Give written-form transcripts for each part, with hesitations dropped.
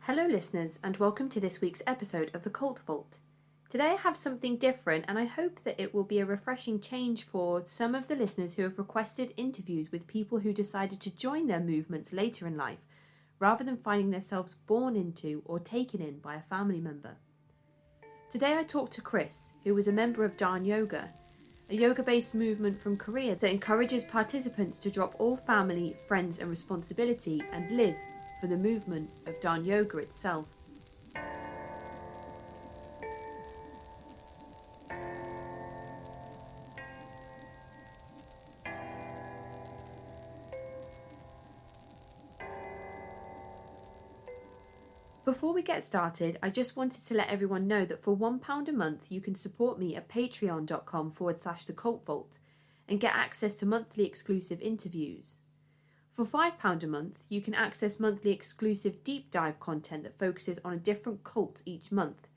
Hello listeners and welcome to this week's episode of the Cult Vault. Today I have something different and I hope that it will be a refreshing change for some of the listeners who have requested interviews with people who decided to join their movements later in life rather than finding themselves born into or taken in by a family member. Today I talked to Chris, who was a member of Dahn Yoga, a yoga-based movement from Korea that encourages participants to drop all family, friends and responsibility and live for the movement of Dahn Yoga itself. Before we get started, I just wanted to let everyone know that for £1 a month you can support me at patreon.com/thecultvault and get access to monthly exclusive interviews. For £5 a month, you can access monthly exclusive deep dive content that focuses on a different cult each month.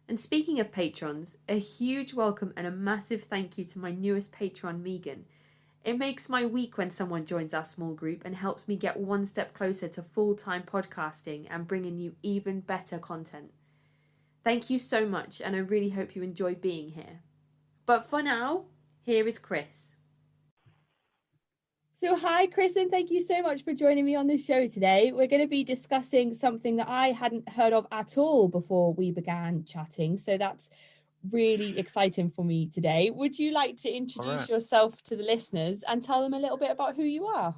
And speaking of patrons, a huge welcome and a massive thank you to my newest patron, Megan. It makes my week when someone joins our small group and helps me get one step closer to full-time podcasting and bringing you even better content. Thank you so much, and I really hope you enjoy being here. But for now, here is Chris. So hi Chris, and thank you so much for joining me on the show today. We're going to be discussing something that I hadn't heard of at all before we began chatting. So that's really exciting for me today. Would you like to introduce yourself to the listeners and tell them a little bit about who you are?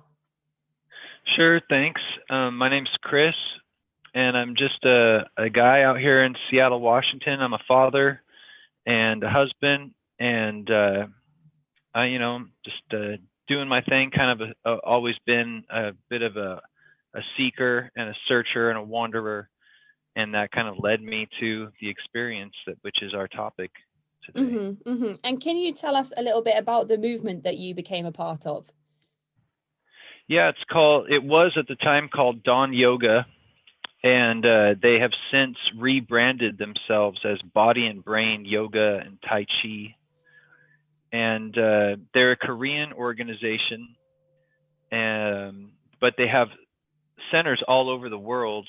Sure, thanks. My name's Chris, and I'm just a guy out here in Seattle, Washington. I'm a father and a husband, and just doing my thing. Kind of always been a bit of a seeker and a searcher and a wanderer, and that kind of led me to the experience which is our topic today. And can you tell us a little bit about the movement that you became a part of? Yeah, it was at the time called Dahn Yoga, and they have since rebranded themselves as Body and Brain Yoga and Tai Chi. And they're a Korean organization, but they have centers all over the world.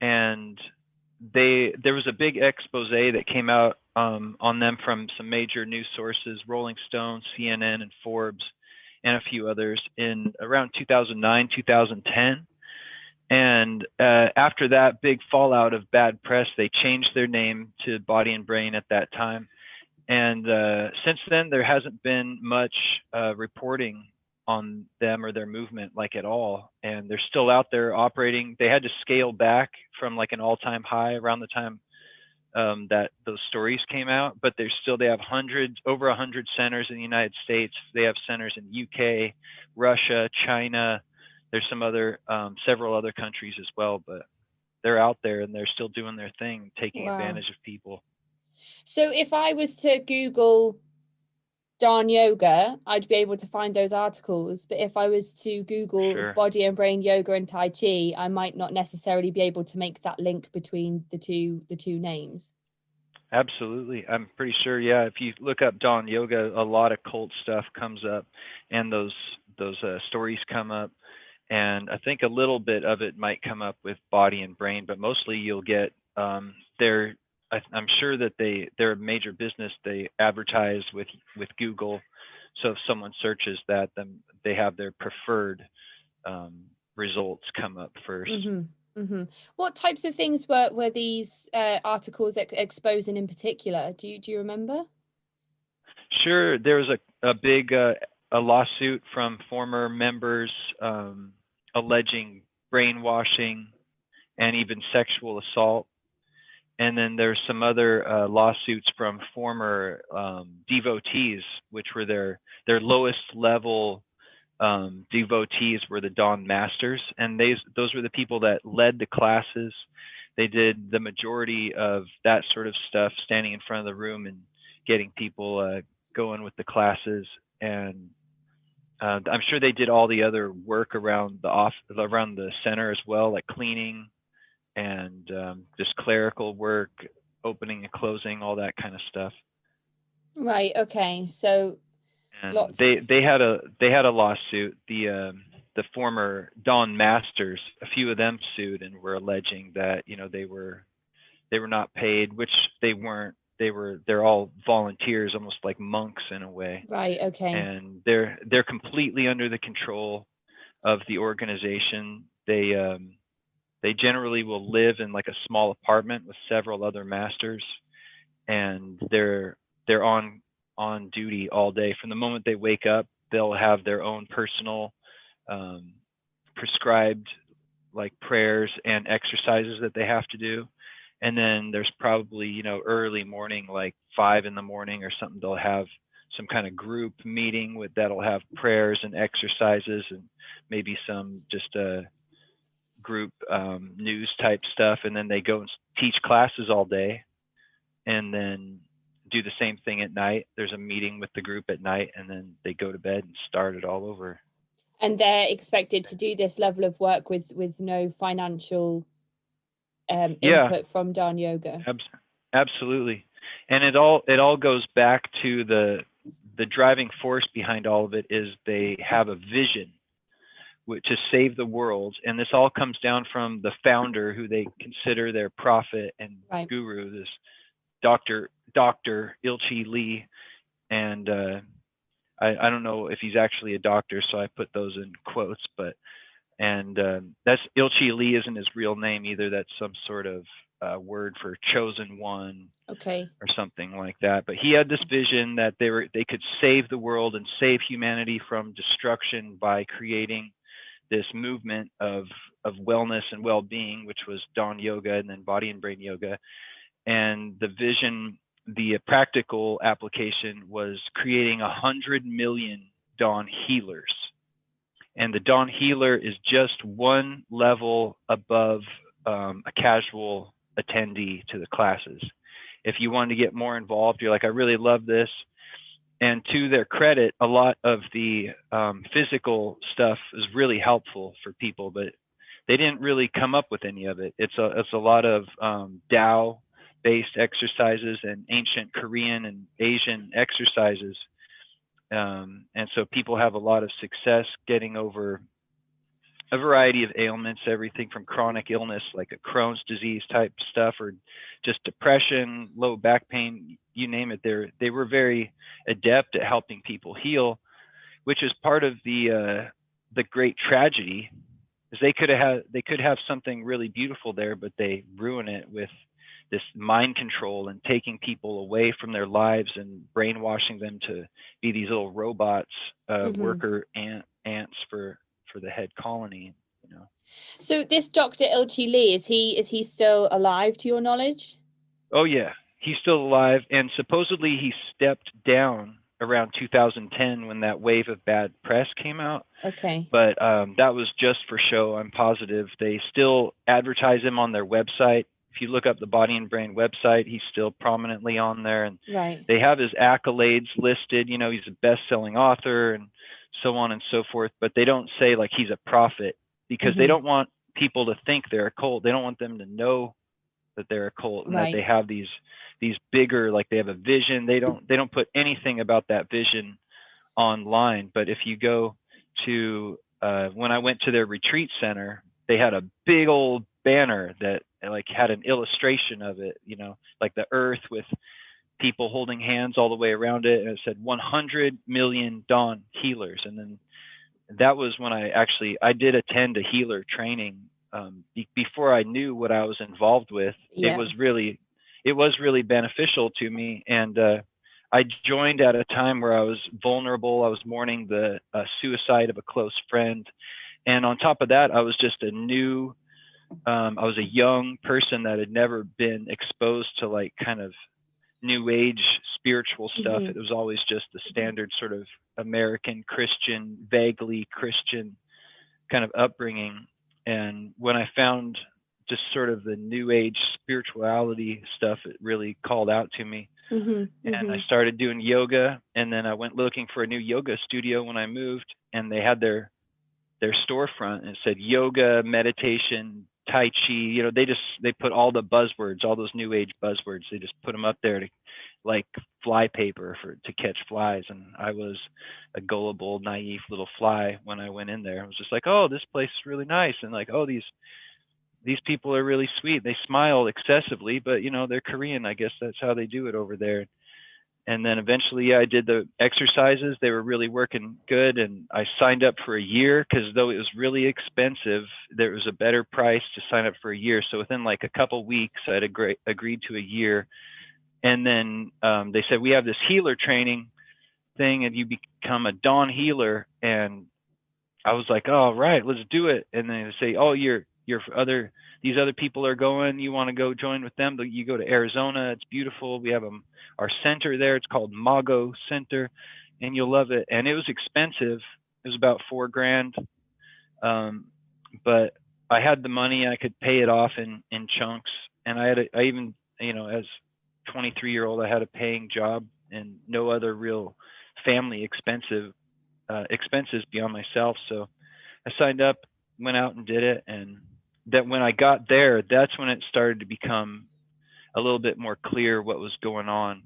And there was a big expose that came out on them from some major news sources, Rolling Stone, CNN, and Forbes, and a few others in around 2009, 2010. And after that big fallout of bad press, they changed their name to Body and Brain at that time. And since then, there hasn't been much reporting on them or their movement, like at all. And they're still out there operating. They had to scale back from like an all-time high around the time that those stories came out, but they have over 100 centers in the United States. They have centers in UK, Russia, China. There's several other countries as well, but they're out there and they're still doing their thing, taking advantage of people. So if I was to Google Dahn Yoga, I'd be able to find those articles. But if I was to Google Body and Brain Yoga and Tai Chi, I might not necessarily be able to make that link between the two names. Absolutely. I'm pretty sure. Yeah. If you look up Dahn Yoga, a lot of cult stuff comes up, and those stories come up. And I think a little bit of it might come up with Body and Brain, but mostly you'll get I'm sure that they're a major business. They advertise with Google, so if someone searches that, then they have their preferred results come up first. What types of things were these articles exposing in particular? Do you remember? Sure, there was a big a lawsuit from former members alleging brainwashing and even sexual assault. And then there's some other lawsuits from former devotees, which were their lowest level devotees were the Dahn masters. And those were the people that led the classes. They did the majority of that sort of stuff, standing in front of the room and getting people going with the classes. And I'm sure they did all the other work around the center as well, like cleaning and just clerical work, opening and closing, all that kind of stuff. Right. Okay. So and they had a lawsuit. The the former Dawn masters, a few of them sued and were alleging that, they were not paid, which they weren't. They're all volunteers, almost like monks in a way. Right. Okay. And they're completely under the control of the organization. They generally will live in like a small apartment with several other masters, and they're on duty all day. From the moment they wake up, they'll have their own personal prescribed like prayers and exercises that they have to do. And then there's probably, early morning, like 5 a.m. or something, they'll have some kind of group meeting that'll have prayers and exercises and maybe some just group news type stuff. And then they go and teach classes all day and then do the same thing at night. There's a meeting with the group at night, and then they go to bed and start it all over. And they're expected to do this level of work with no financial input from Dahn Yoga. Absolutely. And it all goes back to the driving force behind all of it is they have a vision to save the world. And this all comes down from the founder, who they consider their prophet and guru, this Dr. Ilchi Lee. And I don't know if he's actually a doctor, so I put those in quotes, but that's Ilchi Lee isn't his real name either. That's some sort of word for chosen one, okay, or something like that. But he had this vision that they could save the world and save humanity from destruction by creating this movement of wellness and well-being, which was Dahn Yoga and then body and brain yoga. And the vision, the practical application, was creating 100 million Dahn healers. And the Dahn healer is just one level above a casual attendee to the classes. If you want to get more involved, you're like, I really love this. And to their credit, a lot of the physical stuff is really helpful for people, but they didn't really come up with any of it. It's a lot of Tao-based exercises and ancient Korean and Asian exercises. And so people have a lot of success getting over a variety of ailments, everything from chronic illness like a Crohn's disease type stuff, or just depression, low back pain, you name it. They were very adept at helping people heal, which is part of the great tragedy. Is they could have something really beautiful there, but they ruin it with this mind control and taking people away from their lives and brainwashing them to be these little robots, worker ants for the head colony, So this Dr. Ilchi Lee, is he still alive to your knowledge? Oh yeah, he's still alive, and supposedly he stepped down around 2010 when that wave of bad press came out. Okay. But that was just for show, I'm positive. They still advertise him on their website. If you look up the Body and Brain website, he's still prominently on there, and they have his accolades listed. He's a best-selling author and so on and so forth, but they don't say like he's a prophet, because they don't want people to think they're a cult. They don't want them to know that they're a cult and that they have these bigger, like they have a vision. They don't put anything about that vision online. But if you go to when I went to their retreat center, they had a big old banner that like had an illustration of it, like the earth with people holding hands all the way around it, and it said 100 million Dahn healers. And then that was when I did attend a healer training before I knew what I was involved with. It was really beneficial to me, and I joined at a time where I was vulnerable. I was mourning the suicide of a close friend, and on top of that, I was just I was a young person that had never been exposed to like kind of new age spiritual stuff. It was always just the standard sort of American Christian, vaguely Christian kind of upbringing. And when I found just sort of the new age spirituality stuff, it really called out to me. And I started doing yoga, and then I went looking for a new yoga studio when I moved, and they had their storefront, and it said yoga, meditation, Tai Chi. They put all the buzzwords, all those new age buzzwords, they just put them up there to like fly paper to catch flies, and I was a gullible, naive little fly when I went in there. I was just like, oh, this place is really nice, and like, oh, these people are really sweet. They smile excessively, but they're Korean. I guess that's how they do it over there. And then eventually, yeah, I did the exercises. They were really working good, and I signed up for a year because though it was really expensive, there was a better price to sign up for a year. So within like a couple weeks, I'd agreed to a year. And then they said, we have this healer training thing, and you become a Dahn healer. And I was like, oh, right, let's do it. And then they say, oh, these other people are going, you want to go join with them? You go to Arizona. It's beautiful. We have our center there. It's called Mago Center, and you'll love it. And it was expensive. It was about $4,000. But I had the money. I could pay it off in chunks. And I even, as 23-year-old, I had a paying job and no other real family expenses beyond myself. So I signed up, went out and did it. And that when I got there, that's when it started to become a little bit more clear what was going on,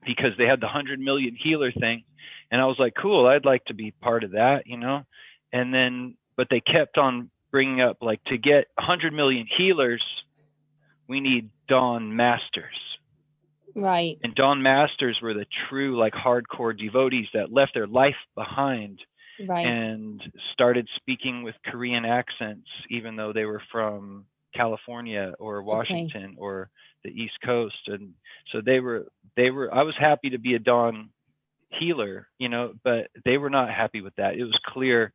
because they had the 100 million healer thing. And I was like, cool, I'd like to be part of that, And then, but they kept on bringing up, like, to get 100 million healers, we need Dahn masters. Right. And Dahn masters were the true, like, hardcore devotees that left their life behind. Right. And started speaking with Korean accents, even though they were from California or Washington or the East Coast. And so they were, I was happy to be a Dahn healer, but they were not happy with that. It was clear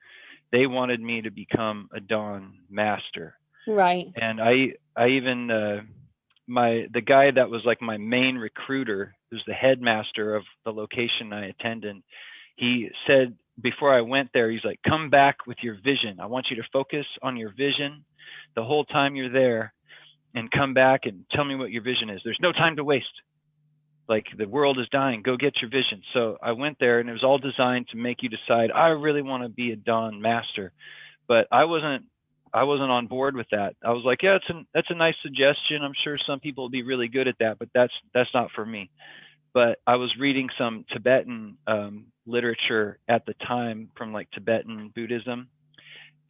they wanted me to become a Dahn master. Right. And I even, the guy that was like my main recruiter, who's the headmaster of the location I attended, he said, before I went there, he's like, come back with your vision. I want you to focus on your vision the whole time you're there, and come back and tell me what your vision is. There's no time to waste. Like, the world is dying. Go get your vision. So I went there, and it was all designed to make you decide, I really want to be a Dahn master. But I wasn't on board with that. I was like, yeah, that's a nice suggestion. I'm sure some people will be really good at that, but that's not for me. But I was reading some Tibetan literature at the time from like Tibetan Buddhism,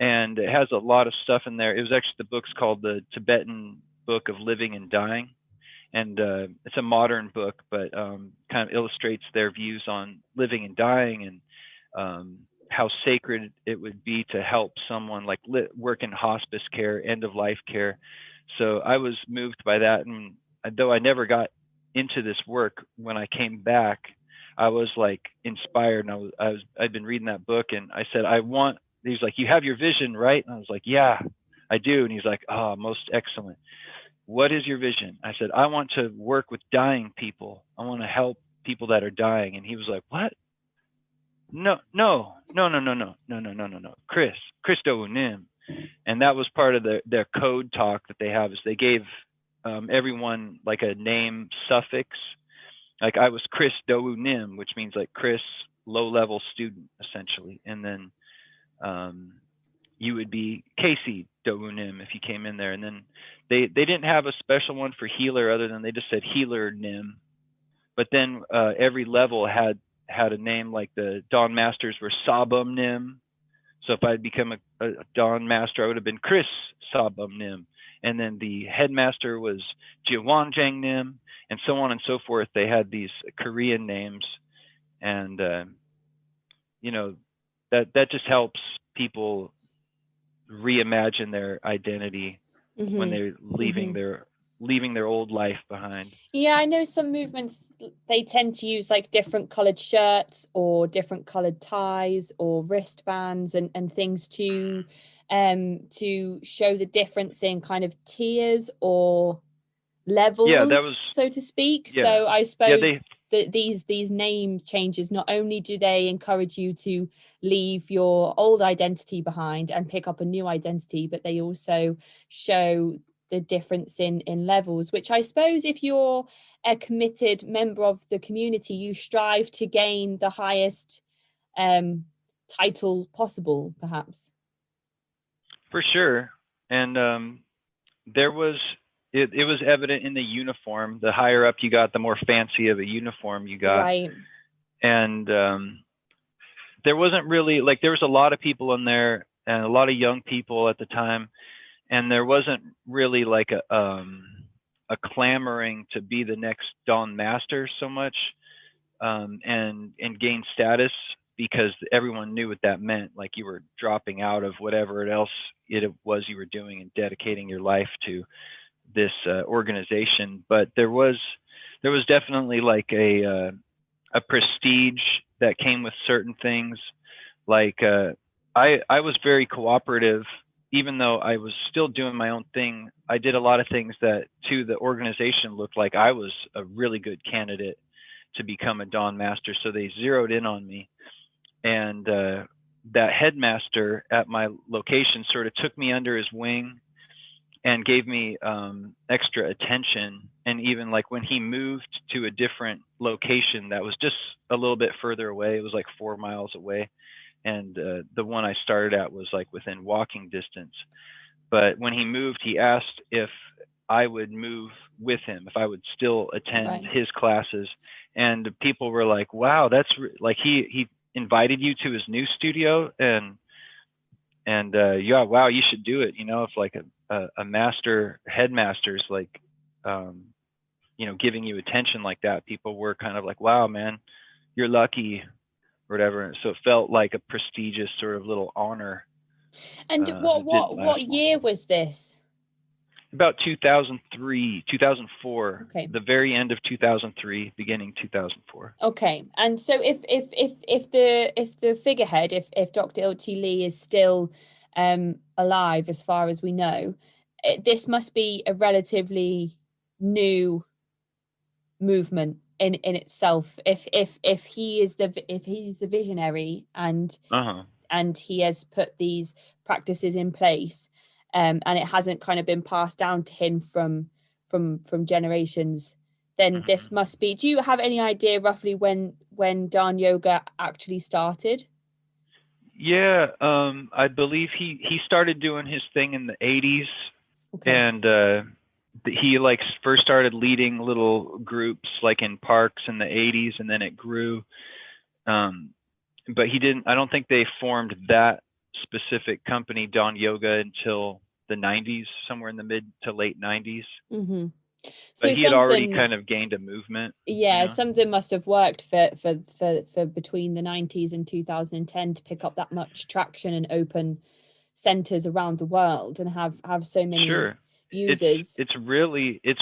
and it has a lot of stuff in there. It was actually, the book's called the Tibetan Book of Living and Dying, and it's a modern book, but kind of illustrates their views on living and dying, and how sacred it would be to help someone like work in hospice care, end of life care. So I was moved by that, and though I never got into this work, when I came back, I was like inspired, and I'd been reading that book, and I said, he's like, you have your vision, right? And I was like, yeah, I do. And he's like, oh, most excellent. What is your vision? I said, I want to work with dying people. I want to help people that are dying. And he was like, what? No. Chris Dowunim. And that was part of their code talk that they have, is they gave everyone like a name suffix. Like, I was Chris Dowunim, which means like Chris, low-level student, essentially. And then you would be Casey Dowunim if you came in there. And then they didn't have a special one for healer, other than they just said healer Nim. But then every level had a name, like the Dahn masters were Sabum Nim. So if I'd become a Dahn master, I would have been Chris Sabum Nim. And then the headmaster was Jiwanjang Nim, and so on and so forth. They had these Korean names, and that just helps people reimagine their identity when they're leaving their old life behind. Yeah, I know some movements, they tend to use like different colored shirts or different colored ties or wristbands and things to show the difference in kind of tiers or levels, so to speak. Yeah. So I suppose that these name changes, not only do they encourage you to leave your old identity behind and pick up a new identity, but they also show the difference in levels, which I suppose if you're a committed member of the community, you strive to gain the highest title possible, perhaps. For sure. And there was it was evident in the uniform. The higher up you got, the more fancy of a uniform you got. Right. And there wasn't really, like, there was a lot of people in there and a lot of young people at the time, and there wasn't really like a clamoring to be the next Dawn Master so much, and gain status, because everyone knew what that meant. Like, you were dropping out of whatever else it was you were doing and dedicating your life to this organization. But there was definitely like a prestige that came with certain things. Like, I was very cooperative, even though I was still doing my own thing. I did a lot of things that to the organization looked like I was a really good candidate to become a Dawn Master. So they zeroed in on me. And that headmaster at my location sort of took me under his wing and gave me extra attention. And even like when he moved to a different location that was just a little bit further away, it was like 4 miles away. And the one I started at was like within walking distance. But when he moved, he asked if I would move with him, if I would still attend his classes. And people were like, wow, that's like, he invited you to his new studio, and yeah, wow, you should do it. You know, if like a headmaster's like, you know, giving you attention like that, people were kind of like, wow, man, you're lucky, or whatever. So it felt like a prestigious sort of little honor. And what year was this? About 2003, 2004, okay. The very end of 2003, beginning 2004. Okay. And so if the figurehead, if Dr. Ilchi Lee is still alive, as far as we know, this must be a relatively new movement in itself. If he's the visionary and he has put these practices in place, and it hasn't kind of been passed down to him from generations, then this must be. Do you have any idea roughly when Dahn Yoga actually started? Yeah, I believe he started doing his thing in the 80s. Okay. And he like first started leading little groups like in parks in the 80s, and then it grew. But I don't think they formed that specific company, Dahn Yoga, until the 90s, somewhere in the mid to late 90s. Mm-hmm. So but he had already kind of gained a movement. Yeah, you know? Something must have worked for between the 90s and 2010 to pick up that much traction and open centers around the world and have so many users. It's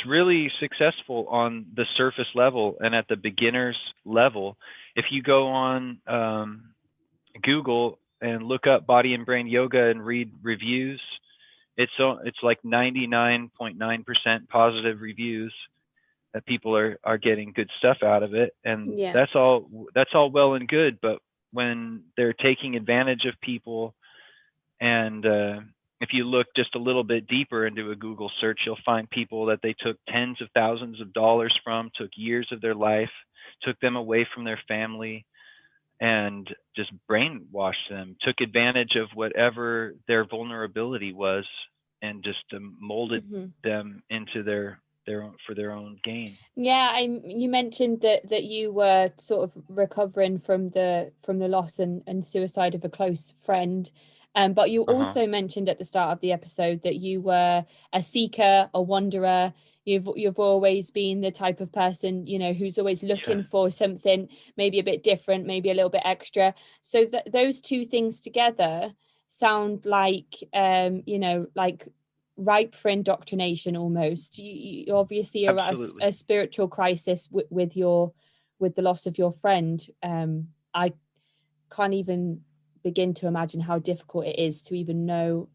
really successful on the surface level and at the beginner's level. If you go on Google and look up body and brain yoga and read reviews, it's like 99.9% positive reviews that people are getting good stuff out of it. And that's all well and good, but when they're taking advantage of people, and if you look just a little bit deeper into a Google search, you'll find people that they took tens of thousands of dollars from, took years of their life, took them away from their family, and just brainwashed them, took advantage of whatever their vulnerability was, and just molded them into their own gain. Yeah, you mentioned that you were sort of recovering from the loss and suicide of a close friend. But you also mentioned at the start of the episode that you were a seeker, a wanderer. You've always been the type of person, you know, who's always looking for something maybe a bit different, maybe a little bit extra. So those two things together sound like, you know, like ripe for indoctrination almost. You obviously are at a spiritual crisis with the loss of your friend. I can't even begin to imagine how difficult it is to even know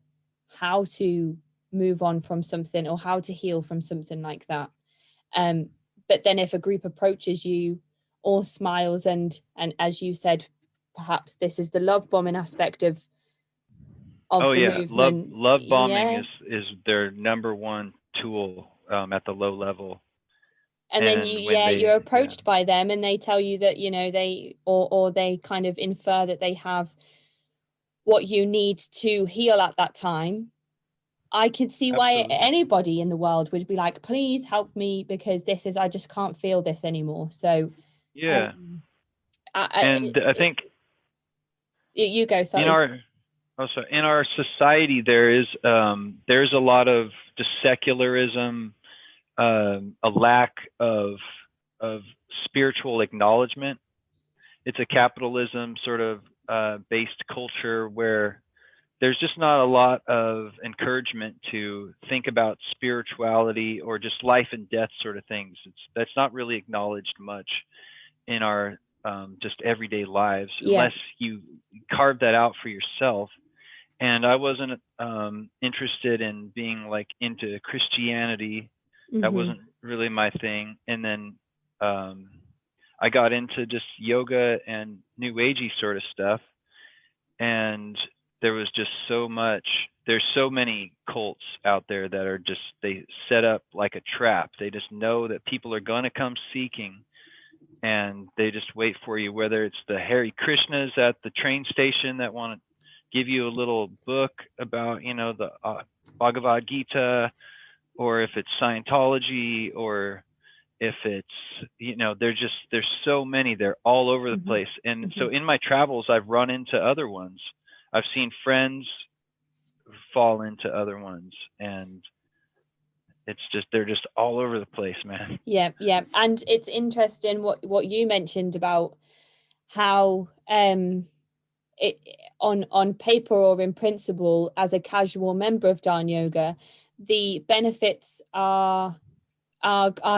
how to move on from something or how to heal from something like that. But then if a group approaches you, all smiles, and as you said, perhaps this is the love bombing aspect of the movement. Love bombing is their number one tool at the low level. And then you're approached by them, and they tell you that, you know, they kind of infer that they have what you need to heal at that time. I could see why Absolutely. anybody in the world would be like, please help me, because I just can't feel this anymore. So Yeah. I, And I think you go, in sorry. our also in our society there's a lot of just secularism, a lack of spiritual acknowledgement. It's a capitalism sort of based culture where there's just not a lot of encouragement to think about spirituality or just life and death sort of things. That's not really acknowledged much in our just everyday lives Yeah. unless you carve that out for yourself. And I wasn't interested in being like into Christianity. That Mm-hmm. wasn't really my thing. And then um, I got into just yoga and new agey sort of stuff. And there was just so much. There's so many cults out there that are just, they set up like a trap. They just know that people are going to come seeking, and they just wait for you, whether it's the Hare Krishnas at the train station that want to give you a little book about, the Bhagavad Gita, or if it's Scientology, or if it's, there's so many, they're all over the Mm-hmm. place. And Mm-hmm. so in my travels, I've run into other ones. I've seen friends fall into other ones, and it's just, they're just all over the place, man. Yeah, yeah. And it's interesting what you mentioned about how it on paper or in principle, as a casual member of Dahn Yoga, the benefits are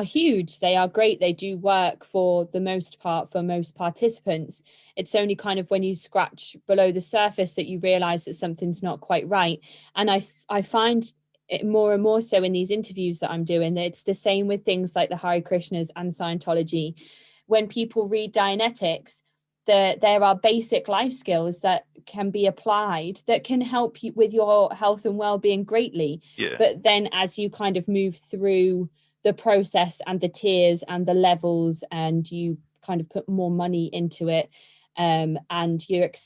huge. They are great. They do work for the most part for most participants. It's only kind of when you scratch below the surface that you realize that something's not quite right. And I find it more and more so in these interviews that I'm doing, that it's the same with things like the Hare Krishnas and Scientology. When people read Dianetics, there are basic life skills that can be applied that can help you with your health and well-being greatly. Yeah. But then as you kind of move through the process and the tiers and the levels, and you kind of put more money into it, and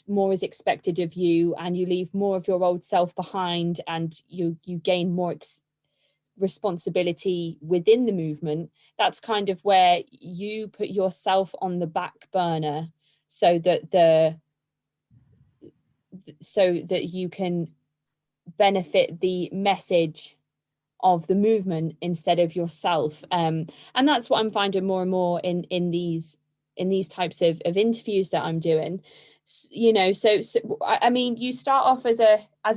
more is expected of you, and you leave more of your old self behind, and you gain more responsibility within the movement. That's kind of where you put yourself on the back burner, so that you can benefit the message of the movement instead of yourself. And that's what I'm finding more and more in these types of interviews that I'm doing. So I mean, you start off as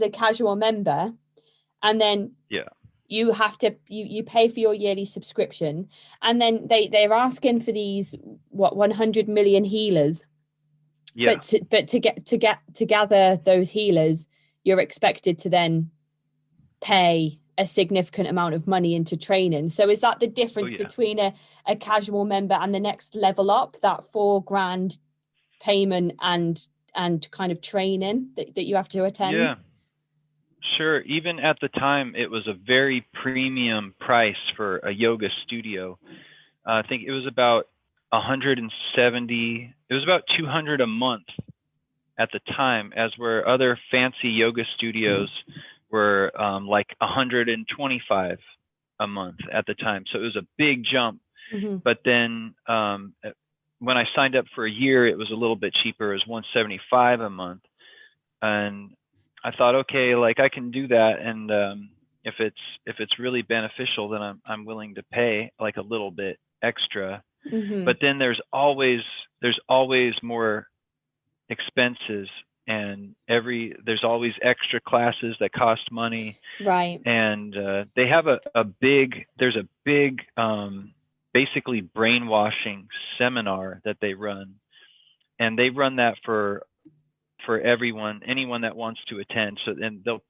a casual member, and then Yeah. you have to you pay for your yearly subscription, and then they're asking for these 100 million healers. Yeah. But to gather those healers, you're expected to then pay a significant amount of money into training. So is that the Oh difference yeah. between a casual member and the next level up, that $4,000 payment and kind of training that you have to attend? Yeah. Sure. Even at the time, it was a very premium price for a yoga studio. I think it was about 170. It was about 200 a month at the time, as where other fancy yoga studios were like 125 a month at the time. So it was a big jump. Mm-hmm. But then when I signed up for a year, it was a little bit cheaper. It was 175 a month, and I thought, okay, like I can do that, and if it's really beneficial, then I'm willing to pay like a little bit extra. Mm-hmm. But then there's always more expenses, and there's always extra classes that cost money, Right. and they have there's a big basically brainwashing seminar that they run, and they run that for anyone that wants to attend. So then they'll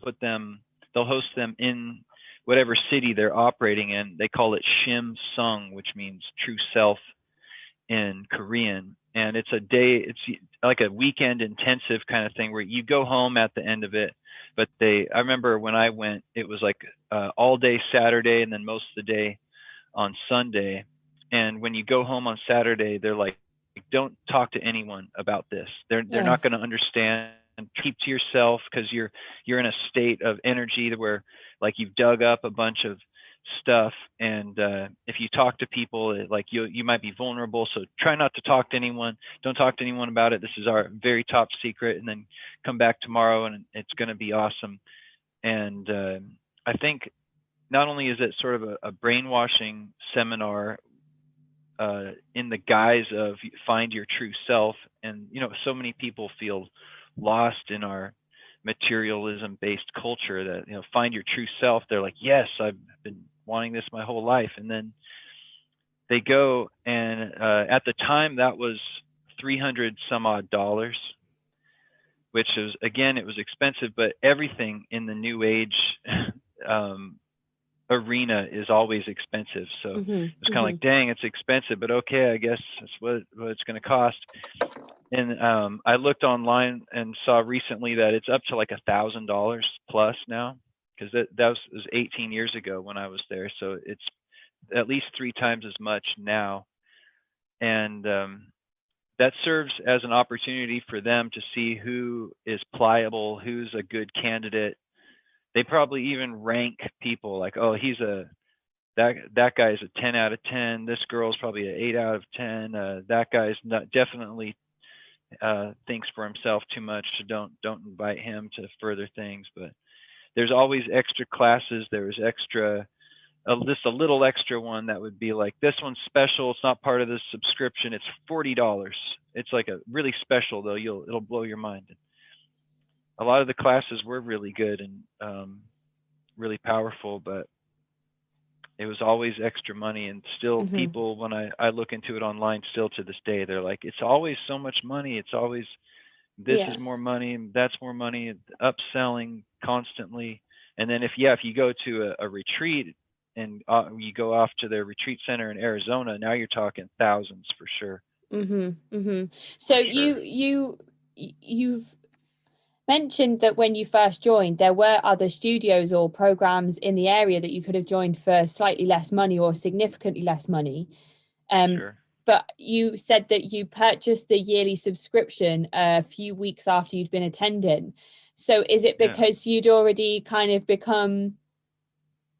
host them in whatever city they're operating in. They call it Shim Sung, which means true self in Korean. And it's like a weekend intensive kind of thing where you go home at the end of it. But I remember when I went, it was like all day Saturday and then most of the day on Sunday. And when you go home on Saturday, they're like, don't talk to anyone about this. They're not going to understand keep to yourself, because you're in a state of energy where like you've dug up a bunch of stuff, and if you talk to people, like you might be vulnerable, so try not to talk to anyone. Don't talk to anyone about it. This is our very top secret, and then come back tomorrow and it's going to be awesome. And I think not only is it sort of a brainwashing seminar in the guise of find your true self, and so many people feel lost in our materialism based culture that find your true self. They're like, yes, I've been wanting this my whole life, and then they go, and at the time that was $300 some odd, which is, again, it was expensive, but everything in the new age arena is always expensive. So it's kind of like, dang, it's expensive, but okay, I guess that's what it's going to cost. And I looked online and saw recently that it's up to like $1,000 plus now, because that was 18 years ago when I was there. So it's at least 3 times as much now. And that serves as an opportunity for them to see who is pliable, who's a good candidate. They probably even rank people like, oh, that guy's a 10 out of 10. This girl's probably an 8 out of 10. That guy's definitely thinks for himself too much, so don't invite him to further things. But there's always extra classes. There's just a little extra one that would be like, this one's special. It's not part of this subscription. It's $40. It's like a really special though. It'll blow your mind. A lot of the classes were really good and really powerful, but it was always extra money. And still people, when I look into it online, still to this day, they're like, it's always so much money. It's always, this is more money, and that's more money, upselling constantly. And then if you go to a retreat and you go off to their retreat center in Arizona, now you're talking thousands for sure. So you've mentioned that when you first joined, there were other studios or programs in the area that you could have joined for slightly less money or significantly less money. Sure. But you said that you purchased the yearly subscription a few weeks after you'd been attending. So is it because you'd already kind of become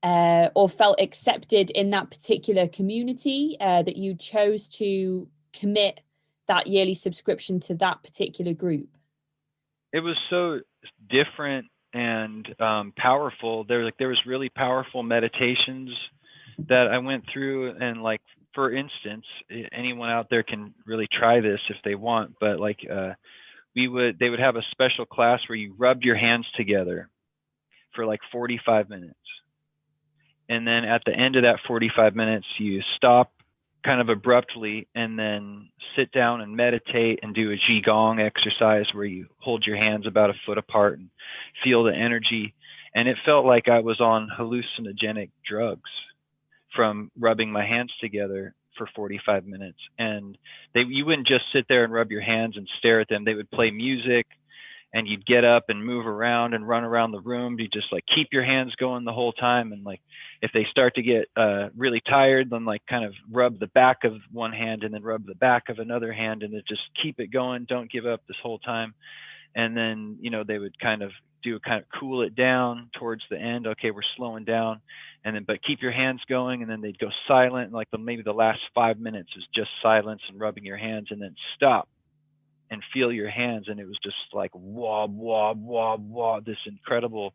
or felt accepted in that particular community that you chose to commit that yearly subscription to that particular group? It was so different and powerful. There was really powerful meditations that I went through, and like, for instance, anyone out there can really try this if they want, but like they would have a special class where you rubbed your hands together for like 45 minutes. And then at the end of that 45 minutes, you stop kind of abruptly and then sit down and meditate and do a Qigong exercise where you hold your hands about a foot apart and feel the energy. And it felt like I was on hallucinogenic drugs from rubbing my hands together for 45 minutes. And you wouldn't just sit there and rub your hands and stare at them. They would play music, and you'd get up and move around and run around the room. You just like keep your hands going the whole time. And like, if they start to get really tired, then like kind of rub the back of one hand and then rub the back of another hand, and then just keep it going. Don't give up this whole time. And then, they would kind of cool it down towards the end. Okay, we're slowing down. And then, but keep your hands going. And then they'd go silent. Like maybe the last 5 minutes is just silence and rubbing your hands, and then stop and feel your hands. And it was just like wob, wob, wob, wob, this incredible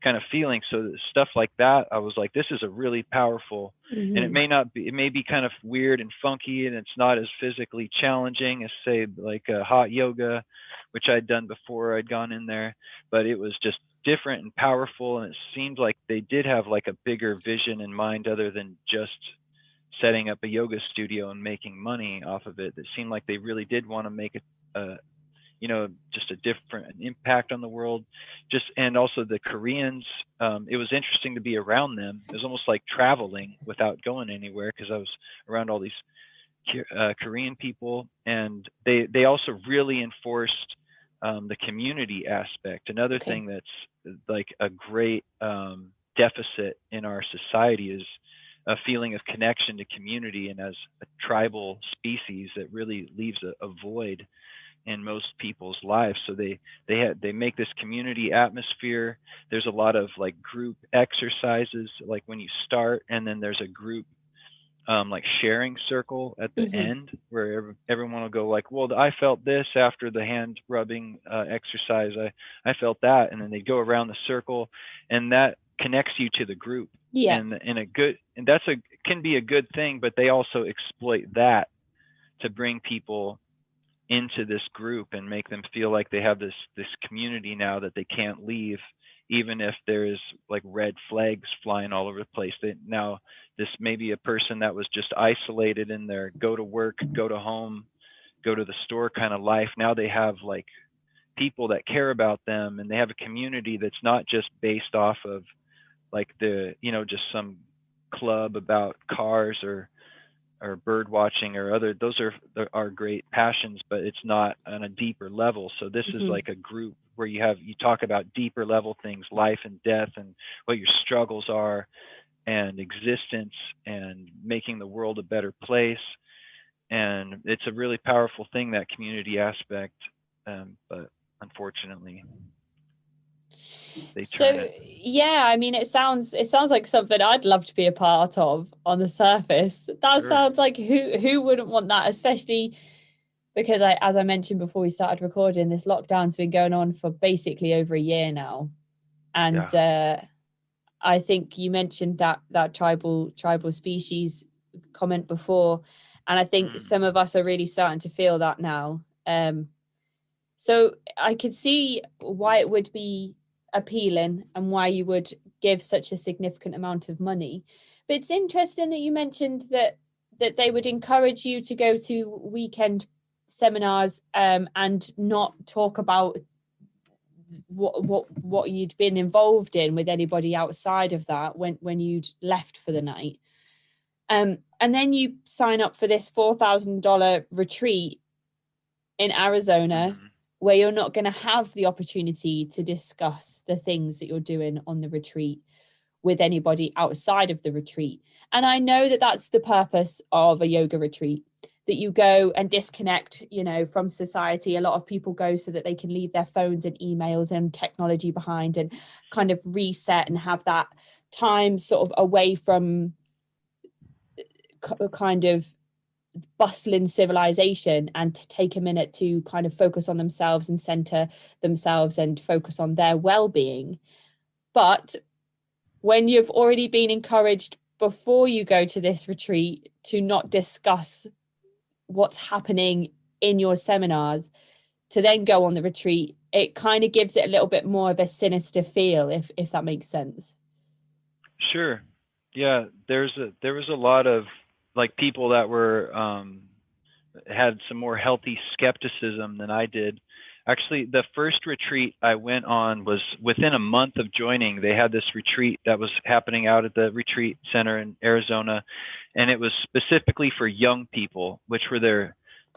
kind of feeling. So stuff like that, I was like, this is a really powerful, and it may be kind of weird and funky, and it's not as physically challenging as say like hot yoga, which I'd done before I'd gone in there, but it was just different and powerful. And it seemed like they did have like a bigger vision in mind other than just setting up a yoga studio and making money off of it. It seemed like they really did want to make just a different impact on the world. And also the Koreans, it was interesting to be around them. It was almost like traveling without going anywhere, because I was around all these Korean people, and they also really enforced the community aspect. Another thing that's like a great deficit in our society is a feeling of connection to community, and as a tribal species, that really leaves a void in most people's lives. So they make this community atmosphere. There's a lot of like group exercises, like when you start, and then there's a group like sharing circle at the end where everyone will go like, well, I felt this after the hand rubbing exercise. I felt that. And then they go around the circle, and that connects you to the group. Yeah. And that's can be a good thing, but they also exploit that to bring people into this group and make them feel like they have this community now that they can't leave, even if there's like red flags flying all over the place. Now this may be a person that was just isolated in their go to work, go to home, go to the store kind of life. Now they have like people that care about them, and they have a community that's not just based off of like just some club about cars or bird watching or other. Those are great passions, but it's not on a deeper level. So this is like a group where you talk about deeper level things, life and death, and what your struggles are, and existence, and making the world a better place. And it's a really powerful thing, that community aspect. But unfortunately, yeah, I mean, it sounds like something I'd love to be a part of on the surface. That sounds like who wouldn't want that, especially because as I mentioned before we started recording, this lockdown's been going on for basically over a year now. And I think you mentioned that tribal species comment before, and I think some of us are really starting to feel that now. So I could see why it would be appealing and why you would give such a significant amount of money. But it's interesting that you mentioned that they would encourage you to go to weekend seminars and not talk about what you'd been involved in with anybody outside of that when you'd left for the night. And then you sign up for this $4,000 retreat in Arizona, where you're not going to have the opportunity to discuss the things that you're doing on the retreat with anybody outside of the retreat. And I know that that's the purpose of a yoga retreat, that you go and disconnect, from society. A lot of people go so that they can leave their phones and emails and technology behind and kind of reset and have that time sort of away from kind of bustling civilization, and to take a minute to kind of focus on themselves and center themselves and focus on their well-being. But when you've already been encouraged before you go to this retreat to not discuss what's happening in your seminars, to then go on the retreat, it kind of gives it a little bit more of a sinister feel, if that makes sense. Sure. Yeah, there was a lot of like people that were had some more healthy skepticism than I did. Actually, the first retreat I went on was within a month of joining. They had this retreat that was happening out at the retreat center in Arizona, and it was specifically for young people, which were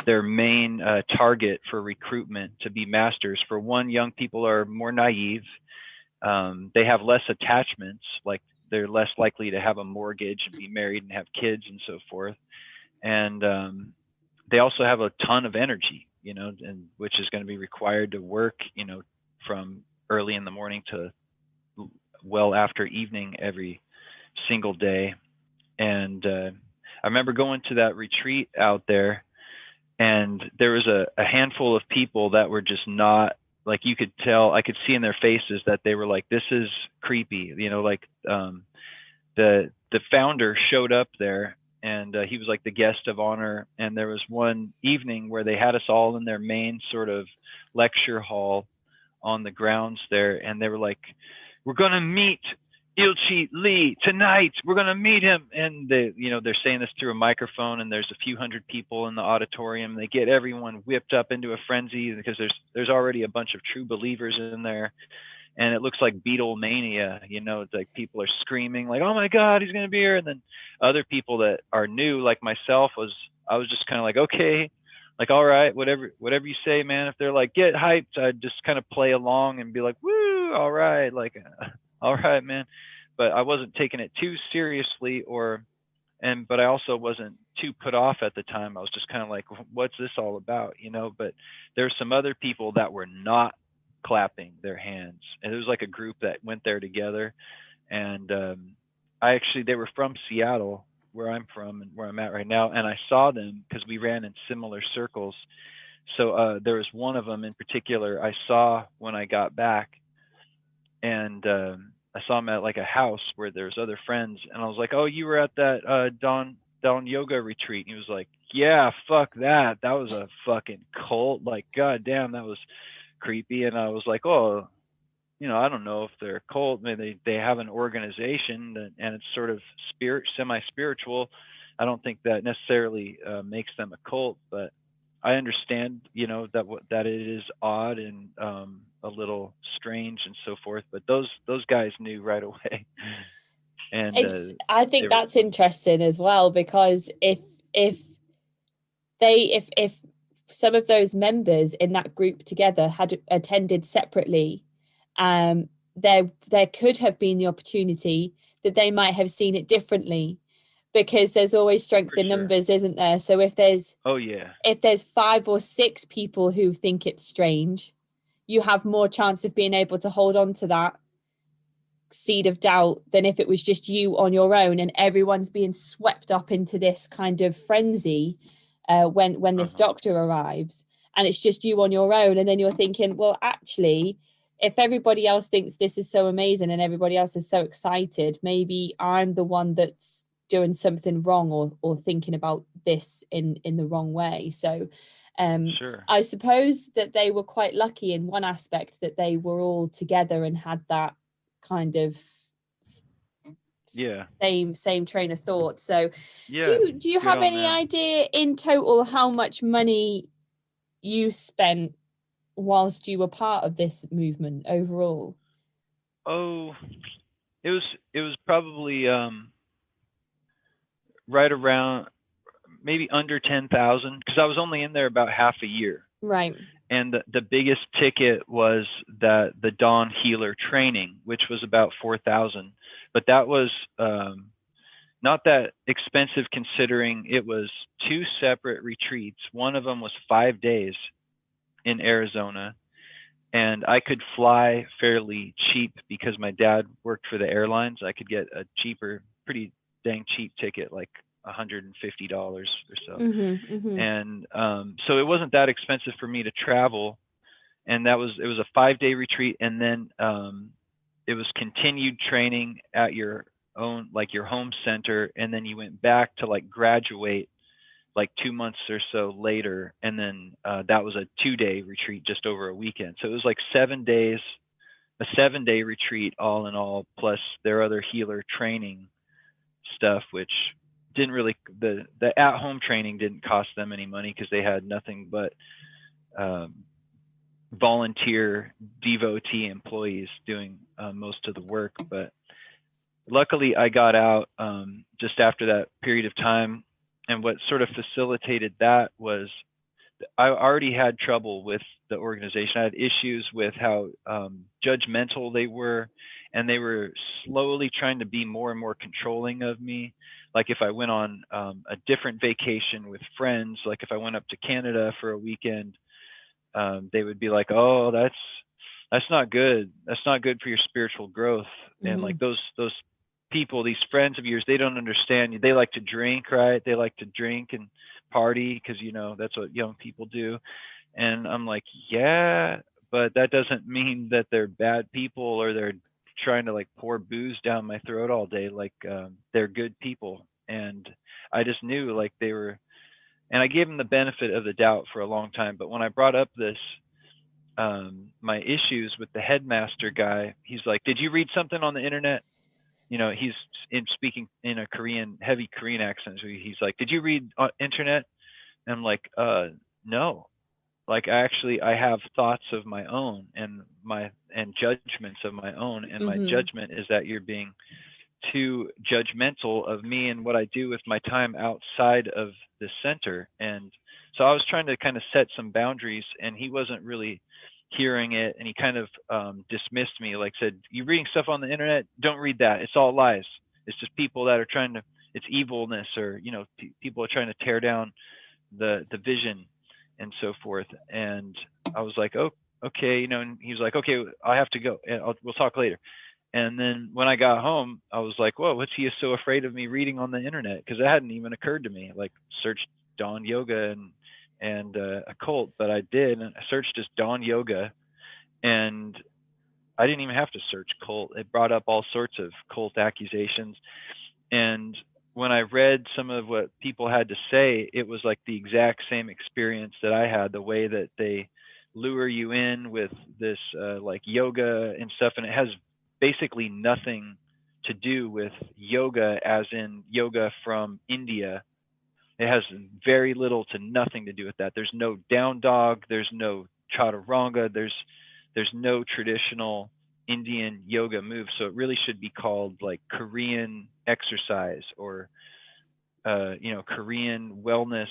their main target for recruitment to be masters. For one, young people are more naive. They have less attachments, like they're less likely to have a mortgage and be married and have kids and so forth. And they also have a ton of energy, and which is going to be required to work, from early in the morning to well after evening every single day. And I remember going to that retreat out there, and there was a handful of people that were just not, like, you could tell, I could see in their faces that they were like, this is creepy, like the founder showed up there, and he was like the guest of honor. And there was one evening where they had us all in their main sort of lecture hall on the grounds there, and they were like, we're going to meet Ilchi Lee tonight. We're going to meet him. And they're saying this through a microphone, and there's a few hundred people in the auditorium. They get everyone whipped up into a frenzy because there's already a bunch of true believers in there. And it looks like Beatlemania, it's like people are screaming like, oh my God, he's going to be here. And then other people that are new, like myself, I was just kind of like, okay, like, all right, whatever you say, man. If they're like, get hyped, I'd just kind of play along and be like, woo, all right, like, all right, man. But I wasn't taking it too seriously or but I also wasn't too put off at the time. I was just kind of like, what's this all about, but there's some other people that were not clapping their hands, and it was like a group that went there together. And they were from Seattle, where I'm from and where I'm at right now, and I saw them because we ran in similar circles. So there was one of them in particular I saw when I got back, and I saw him at like a house where there's other friends, and I was like, "Oh, you were at that Dahn Yoga retreat?" And he was like, "Yeah, fuck that. That was a fucking cult. Like, god damn, that was creepy." And I was like, "Oh, I don't know if they're a cult. Maybe they have an organization, and it's sort of semi-spiritual. I don't think that necessarily makes them a cult, but I understand, that it is odd and a little strange and so forth. But those guys knew right away." And I think that's interesting as well, because if some of those members in that group together had attended separately, there could have been the opportunity that they might have seen it differently, because there's always strength in numbers, isn't there? So if there's 5 or 6 people who think it's strange, you have more chance of being able to hold on to that seed of doubt than if it was just you on your own and everyone's being swept up into this kind of frenzy when this doctor arrives, and it's just you on your own. And then you're thinking, well, actually, if everybody else thinks this is so amazing and everybody else is so excited, maybe I'm the one that's doing something wrong or thinking about this in the wrong way. So I suppose that they were quite lucky in one aspect, that they were all together and had that kind of same train of thought. So do you have any idea in total how much money you spent whilst you were part of this movement overall? Oh, it was probably right around maybe under 10,000, because I was only in there about half a year. Right. And the biggest ticket was the Dawn Healer training, which was about 4,000. But that was not that expensive, considering it was 2 separate retreats. One of them was 5 days in Arizona, and I could fly fairly cheap because my dad worked for the airlines. I could get a pretty dang cheap ticket, like $150 or so. And so it wasn't that expensive for me to travel. And it was a 5-day retreat, and then it was continued training at your own, like your home center, and then you went back to like graduate like 2 months or so later, and then that was a 2-day retreat just over a weekend. So it was like 7 days, a 7-day retreat all in all, plus their other healer training stuff, which didn't really, the at-home training didn't cost them any money because they had nothing but volunteer devotee employees doing most of the work. But luckily I got out just after that period of time. And what sort of facilitated that was I already had trouble with the organization. I had issues with how judgmental they were, and they were slowly trying to be more and more controlling of me. Like if I went on a different vacation with friends, like if I went up to Canada for a weekend, they would be like, "Oh, that's not good. That's not good for your spiritual growth." And like those people, these friends of yours, they don't understand you. They like to drink, right? They like to drink and party because, that's what young people do. And I'm like, yeah, but that doesn't mean that they're bad people or they're trying to like pour booze down my throat all day. Like they're good people. And I just knew like they were, and I gave them the benefit of the doubt for a long time. But when I brought up this, my issues with the headmaster guy, he's like, "Did you read something on the internet?" He's speaking in a heavy Korean accent. So he's like, "Did you read internet?" And I'm like, no. Like I have thoughts of my own and judgments of my own. And my judgment is that you're being too judgmental of me and what I do with my time outside of the center. And so I was trying to kind of set some boundaries, and he wasn't really hearing it, and he kind of dismissed me, like said, "You reading stuff on the internet? Don't read that. It's all lies." It's just people that are trying to, it's evilness, or, you know, people are trying to tear down the vision and so forth. And I was like, oh, okay, you know, and he was like, okay, I have to go, and we'll talk later. And then when I got home, I was like, whoa, what's he so afraid of me reading on the internet? Because that hadn't even occurred to me. Like, search Dahn Yoga and a cult, but I did. And I searched just Dahn Yoga, and I didn't even have to search cult. It brought up all sorts of cult accusations. And when I read some of what people had to say, it was like the exact same experience that I had, the way that they lure you in with this like yoga and stuff. And it has basically nothing to do with yoga as in yoga from India. It has very little to nothing to do with that. There's no down dog, there's no chaturanga, there's no traditional Indian yoga moves. So it really should be called like Korean exercise, or you know, Korean wellness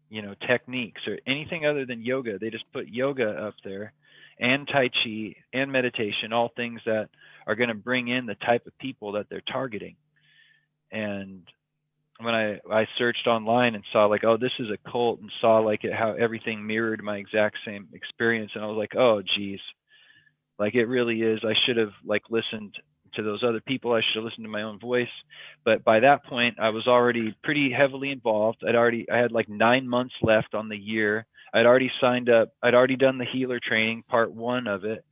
you know, techniques, or anything other than yoga. They just put yoga up there, and Tai Chi and meditation, all things that are going to bring in the type of people that they're targeting. And when I searched online and saw like, oh, this is a cult, and saw like how everything mirrored my exact same experience, and I was like, oh geez, like it really is. I should have like listened to those other people. I should have listened to my own voice. But by that point, I was already pretty heavily involved. I had like 9 months left on the year. I'd already signed up. I'd already done the healer training, part 1 of it.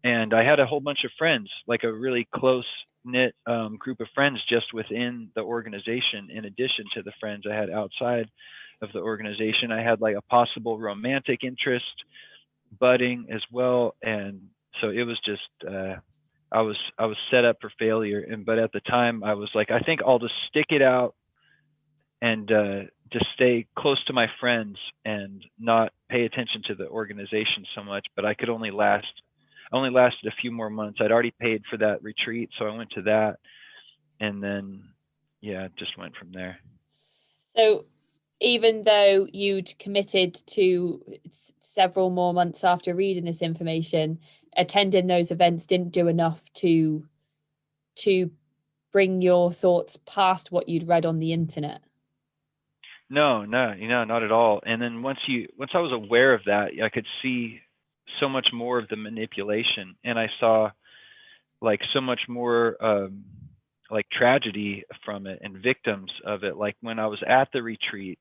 And I had a whole bunch of friends, like a really close knit group of friends just within the organization. In addition to the friends I had outside of the organization, I had like a possible romantic interest budding as well. And so it was just, I was set up for failure. But at the time I was like, I think I'll just stick it out and just stay close to my friends and not pay attention to the organization so much. But I could only lasted a few more months. I'd already paid for that retreat, so I went to that, and then it just went from there. So even though you'd committed to several more months after reading this information, attending those events didn't do enough to bring your thoughts past what you'd read on the internet. No, not at all. And then once I was aware of that, I could see so much more of the manipulation, and I saw like so much more like tragedy from it and victims of it. Like when I was at the retreat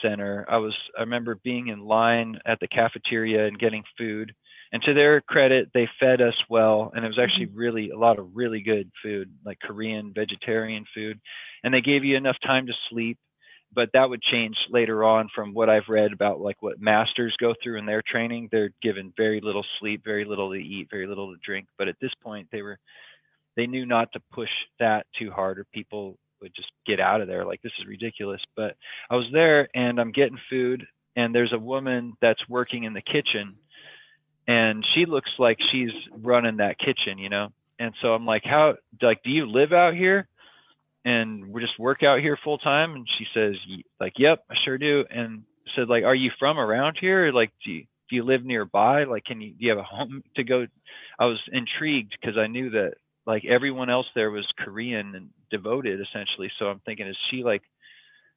center, I remember being in line at the cafeteria and getting food, and to their credit, they fed us well, and it was actually really a lot of really good food, like Korean vegetarian food, and they gave you enough time to sleep. But that would change later on from what I've read about like what masters go through in their training. They're given very little sleep, very little to eat, very little to drink. But at this point, they knew not to push that too hard, or people would just get out of there. Like, this is ridiculous. But I was there and I'm getting food, and there's a woman that's working in the kitchen, and she looks like she's running that kitchen, you know? And so I'm like, do you live out here? And we just work out here full time? And she says, like, yep, I sure do. And said, like, are you from around here? Like, do you live nearby? Like, do you have a home to go? I was intrigued because I knew that like everyone else there was Korean and devoted essentially. So I'm thinking, is she like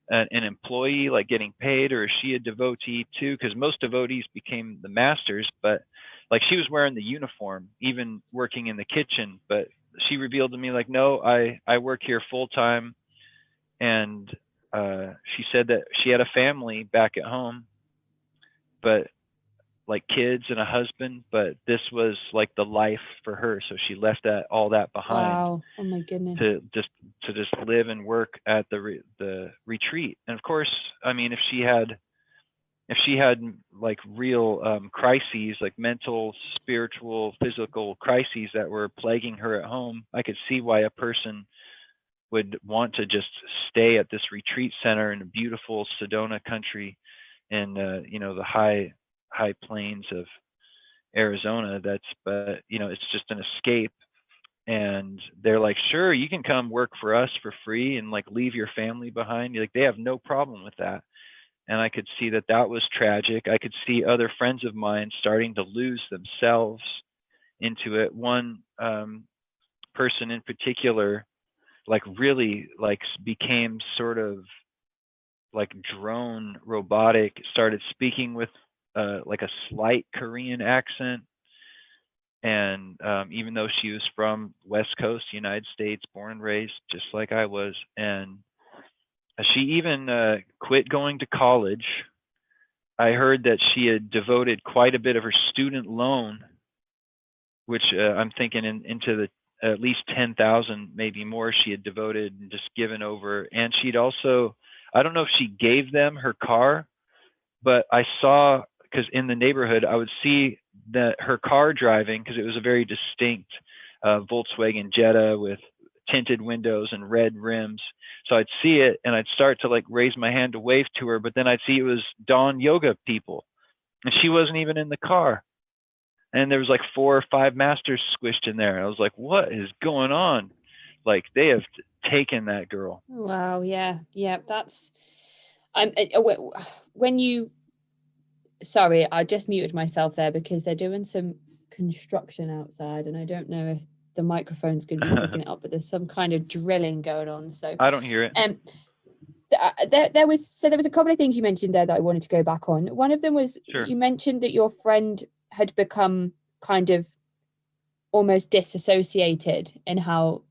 an employee, like getting paid, or is she a devotee too? Because most devotees became the masters, but like she was wearing the uniform, even working in the kitchen. But she revealed to me, like, no, I work here full time. And she said that she had a family back at home, but like kids and a husband, but this was like the life for her. So she left all that behind. Wow. Oh my goodness. To just live and work at the retreat. And of course, I mean, if she had like real crises, like mental, spiritual, physical crises that were plaguing her at home, I could see why a person would want to just stay at this retreat center in a beautiful Sedona country in the high plains of Arizona. But it's just an escape. And they're like, sure, you can come work for us for free and like leave your family behind. Like, they have no problem with that. And I could see that was tragic. I could see other friends of mine starting to lose themselves into it. One person in particular, like really like became sort of like drone robotic, started speaking with like a slight Korean accent. And even though she was from West Coast, United States, born and raised, just like I was, and she even quit going to college. I heard that she had devoted quite a bit of her student loan, which I'm thinking into the at least 10,000, maybe more, she had devoted and just given over. And she'd also, I don't know if she gave them her car, but I saw, because in the neighborhood, I would see that her car driving, because it was a very distinct Volkswagen Jetta with tinted windows and red rims. So I'd see it and I'd start to like raise my hand to wave to her, but then I'd see it was Dahn Yoga people, and she wasn't even in the car. And there was like 4 or 5 masters squished in there. I was like, what is going on? Like, they have taken that girl. Wow. Yeah. That's when you, sorry, I just muted myself there because they're doing some construction outside, and I don't know if the microphone's going to be picking it up, but there's some kind of drilling going on. So I don't hear it. There was a couple of things you mentioned there that I wanted to go back on. One of them was, Sure. You mentioned that your friend had become kind of almost disassociated in how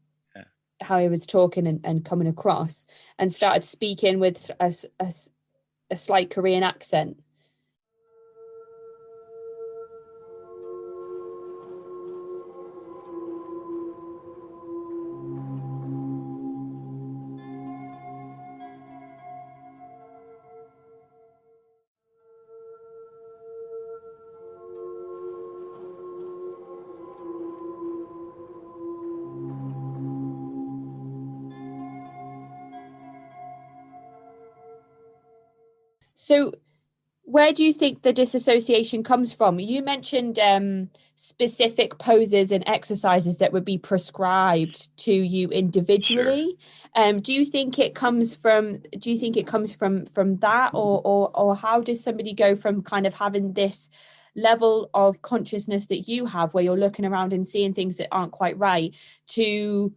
he was talking and coming across, and started speaking with a slight Korean accent. So where do you think the disassociation comes from? You mentioned specific poses and exercises that would be prescribed to you individually. Sure. Do you think it comes from that, or how does somebody go from kind of having this level of consciousness that you have, where you're looking around and seeing things that aren't quite right, to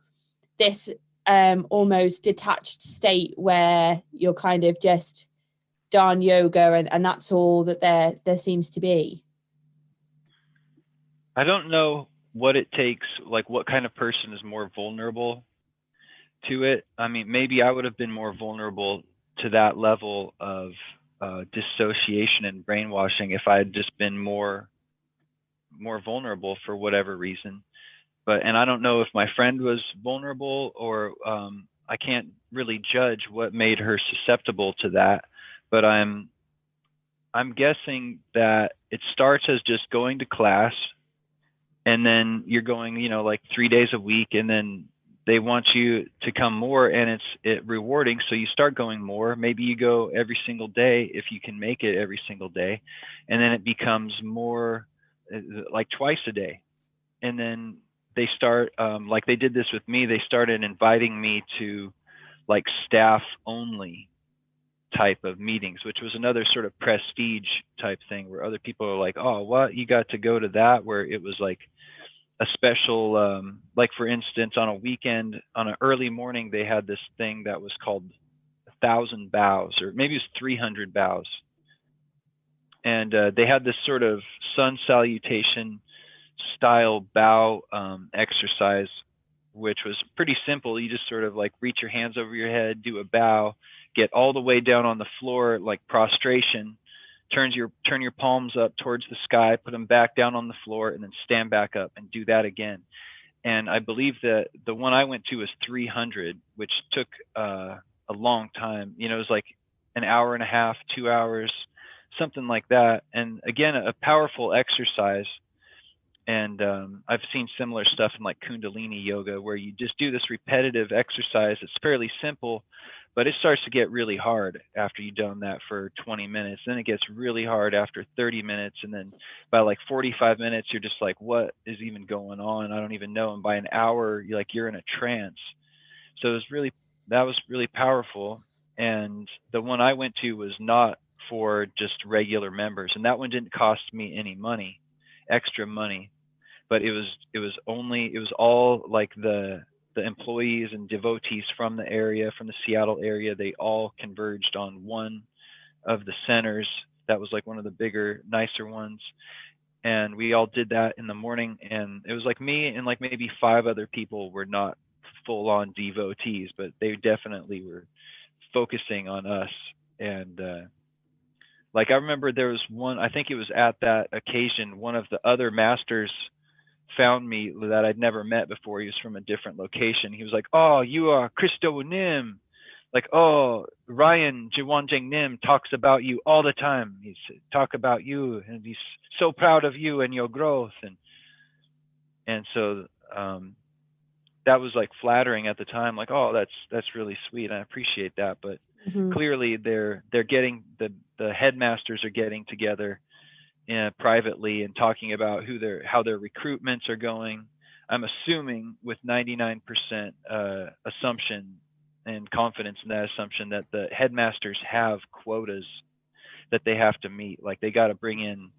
this almost detached state where you're kind of just Dahn Yoga and that's all that there seems to be? I don't know what it takes, like what kind of person is more vulnerable to it. I mean, maybe I would have been more vulnerable to that level of dissociation and brainwashing if I had just been more vulnerable for whatever reason. And I don't know if my friend was vulnerable, or I can't really judge what made her susceptible to that. But I'm guessing that it starts as just going to class, and then you're going, like 3 days a week, and then they want you to come more, and it's rewarding. So you start going more. Maybe you go every single day if you can make it every single day, and then it becomes more like twice a day. And then they start, like they did this with me, they started inviting me to like staff only type of meetings, which was another sort of prestige type thing, where other people are like, oh, what, you got to go to that, where it was like a special, like for instance, on a weekend, on an early morning, they had this thing that was called 1,000 bows, or maybe it was 300 bows. And they had this sort of sun salutation style bow exercise, which was pretty simple. You just sort of like reach your hands over your head, do a bow, get all the way down on the floor, like prostration, turn your palms up towards the sky, put them back down on the floor, and then stand back up and do that again. And I believe that the one I went to was 300, which took a long time. It was like an hour and a half, 2 hours, something like that. And again, a powerful exercise. And I've seen similar stuff in like Kundalini yoga, where you just do this repetitive exercise. It's fairly simple, but it starts to get really hard after you've done that for 20 minutes. Then it gets really hard after 30 minutes. And then by like 45 minutes, you're just like, what is even going on? I don't even know. And by an hour, you're in a trance. So that was really powerful. And the one I went to was not for just regular members. And that one didn't cost me any money, extra money. but it was all like the employees and devotees from the area, from the Seattle area. They all converged on one of the centers that was like one of the bigger, nicer ones, and we all did that in the morning. And it was like me and like maybe 5 other people were not full on devotees, but they definitely were focusing on us. And like I remember there was one, I think it was at that occasion, one of the other masters found me that I'd never met before. He was from a different location. He was like, "Oh, you are Christo Nim." Like, "Oh, Ryan Jiwanjeng Nim talks about you all the time. He's talk about you, and he's so proud of you and your growth." And so that was like flattering at the time. Like, "Oh, that's really sweet. I appreciate that." But clearly, they're getting the headmasters are getting together privately and talking about how their recruitments are going. I'm assuming with 99% assumption and confidence in that assumption that the headmasters have quotas that they have to meet. Like they got to bring in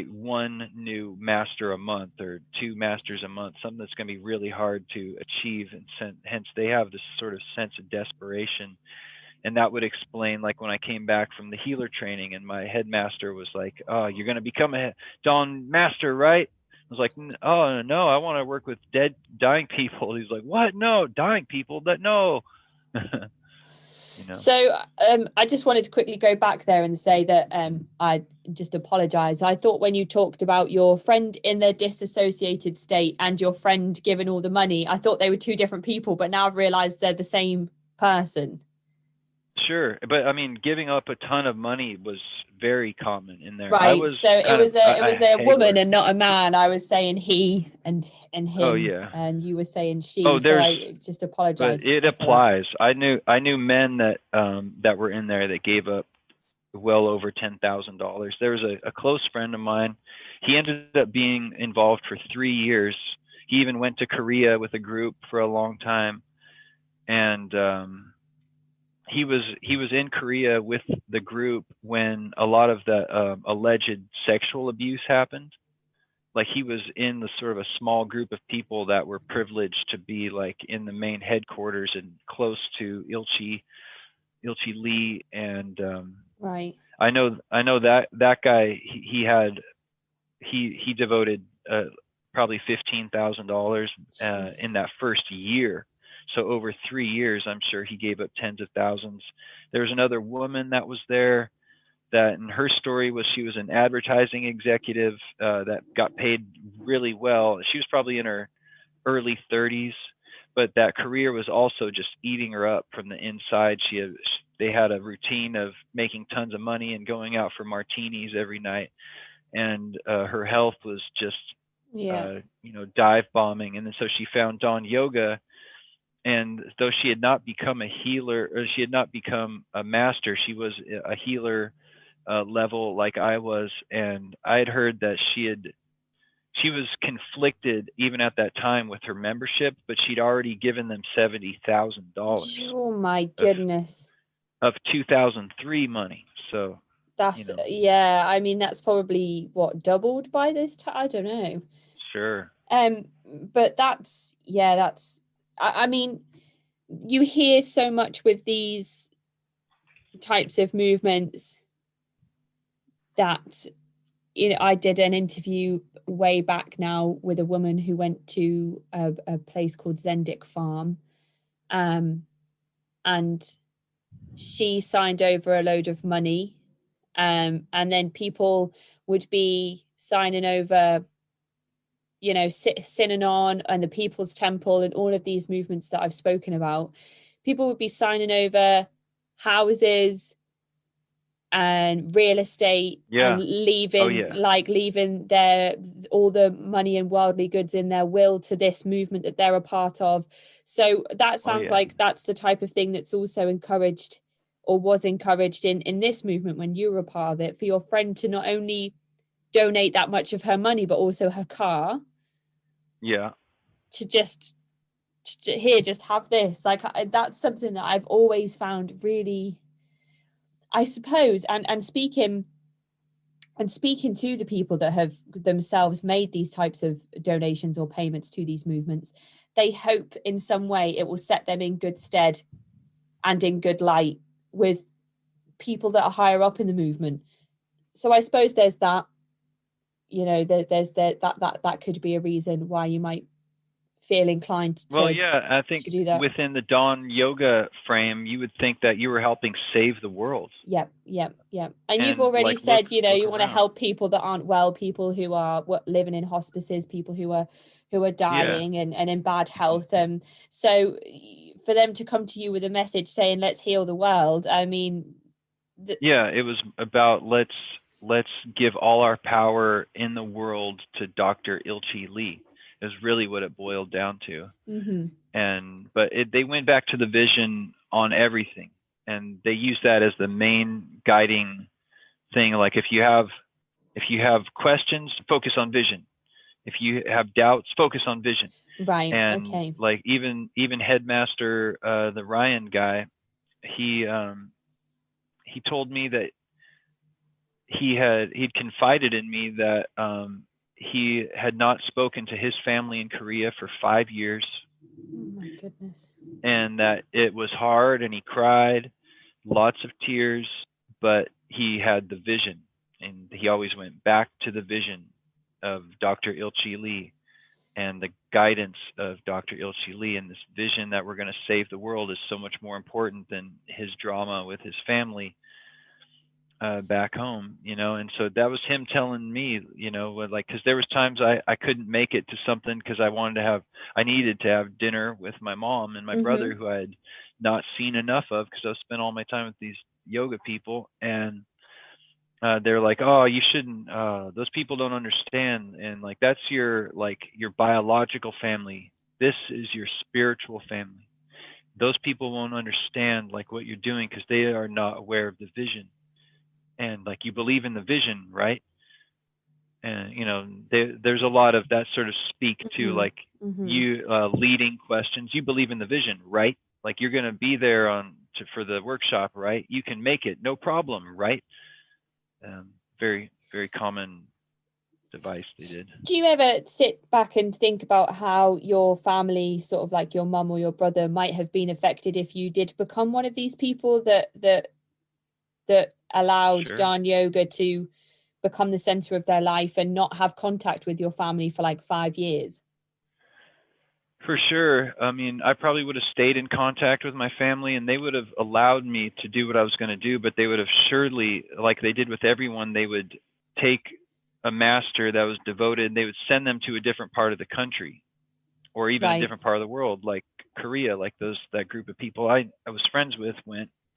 one new master a month or 2 masters a month, something that's going to be really hard to achieve. And hence they have this sort of sense of desperation. And that would explain, like when I came back from the healer training and my headmaster was like, "Oh, you're going to become a Dahn master, right?" I was like, "Oh, no, I want to work with dying people." He's like, "What? No, dying people? No." So I just wanted to quickly go back there and say that I just apologize. I thought when you talked about your friend in the disassociated state and your friend given all the money, I thought they were 2 different people, but now I've realized they're the same person. Sure, but I mean, giving up a ton of money was very common in there. Right. So it was a woman and not a man. I was saying he and him. Oh yeah. And you were saying she. Oh, so I just apologize. But it applies. I knew men that were in there that gave up well over $10,000. There was a close friend of mine. He ended up being involved for 3 years. He even went to Korea with a group for a long time, and he was in Korea with the group when a lot of the alleged sexual abuse happened. Like he was in the sort of a small group of people that were privileged to be like in the main headquarters and close to Ilchi Lee. And right. I know that guy, he devoted probably $15,000 in that first year. So over 3 years, I'm sure he gave up tens of thousands. There was another woman that was there and her story was she was an advertising executive that got paid really well. She was probably in her early 30s, but that career was also just eating her up from the inside. They had a routine of making tons of money and going out for martinis every night. And her health was just, dive bombing. And then so she found Dahn Yoga. And though she had not become a healer, or she had not become a master, she was a healer level like I was. And I had heard that she was conflicted even at that time with her membership, but she'd already given them $70,000. Oh my goodness. Of 2003 money. So that's, I mean, that's probably what, doubled by this time? I don't know. Sure. But that's, I mean, you hear so much with these types of movements that, I did an interview way back now with a woman who went to a place called Zendik Farm. And she signed over a load of money. And then people would be signing over, Synanon and the People's Temple and all of these movements that I've spoken about. People would be signing over houses and real estate and leaving leaving their all the money and worldly goods in their will to this movement that they're a part of. So that sounds like that's the type of thing that's also encouraged or was encouraged in this movement when you were a part of it, for your friend to not only donate that much of her money but also her car to just have this. Like, that's something that I've always found really, I suppose, and speaking And speaking to the people that have themselves made these types of donations or payments to these movements, they hope in some way it will set them in good stead and in good light with people that are higher up in the movement. So I suppose there's that, you know, there's that could be a reason why you might feel inclined to, well, yeah, I think do that. Within the Dahn Yoga frame, you would think that you were helping save the world. Yep. And you've already said, you know, you want to around. help people that aren't well, people who are living in hospices, people who are dying and in bad health. So for them to come to you with a message saying, let's heal the world, I mean... it was about let's give all our power in the world to Dr. Ilchi Lee. Is really what it boiled down to. But they went back to the vision on everything, and they used that as the main guiding thing. Like if you have questions, focus on vision. If you have doubts, focus on vision. Right. And okay. like even headmaster, the Ryan guy, he told me that he'd confided in me that he had not spoken to his family in Korea for 5 years. Oh my goodness. And that it was hard, and he cried, lots of tears, but he had the vision, and he always went back to the vision of Dr. Ilchi Lee and the guidance of Dr. Ilchi Lee. And this vision that we're going to save the world is so much more important than his drama with his family back home, you know. And so that was him telling me, you know, like, because there was times I couldn't make it to something because I needed to have dinner with my mom and my brother, who I had not seen enough of because I spent all my time with these yoga people. And they're like, oh, you shouldn't, those people don't understand. And like, that's your biological family. This is your spiritual family. Those people won't understand like what you're doing because they are not aware of the vision. And like, you believe in the vision, right? And you know, there's a lot of that sort of speak to like you leading questions. You believe in the vision, right? Like you're going to be there for the workshop, right? You can make it, no problem, right? Very, very common device they did. Do you ever sit back and think about how your family, sort of like your mum or your brother, might have been affected if you did become one of these people that allowed Dahn Yoga to become the center of their life and not have contact with your family for like 5 years? For sure. I mean, I probably would have stayed in contact with my family, and they would have allowed me to do what I was going to do, but they would have surely, like they did with everyone, they would take a master that was devoted, and they would send them to a different part of the country or even a different part of the world, like Korea. Like that group of people I was friends with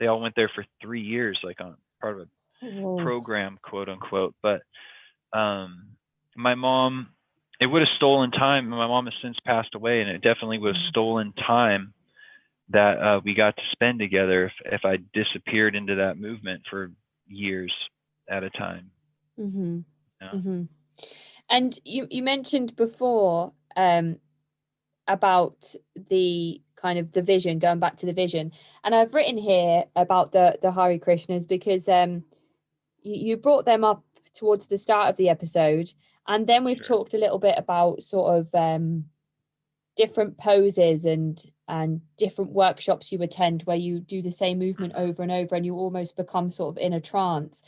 they all went there for 3 years, like on part of a program, quote unquote. But my mom, it would have stolen time. My mom has since passed away, and it definitely would have stolen time that we got to spend together if I disappeared into that movement for years at a time. And you mentioned before about the kind of the vision, going back to the vision, and I've written here about the Hare Krishnas because you brought them up towards the start of the episode, and then we've talked a little bit about sort of different poses and different workshops you attend where you do the same movement over and over and you almost become sort of in a trance.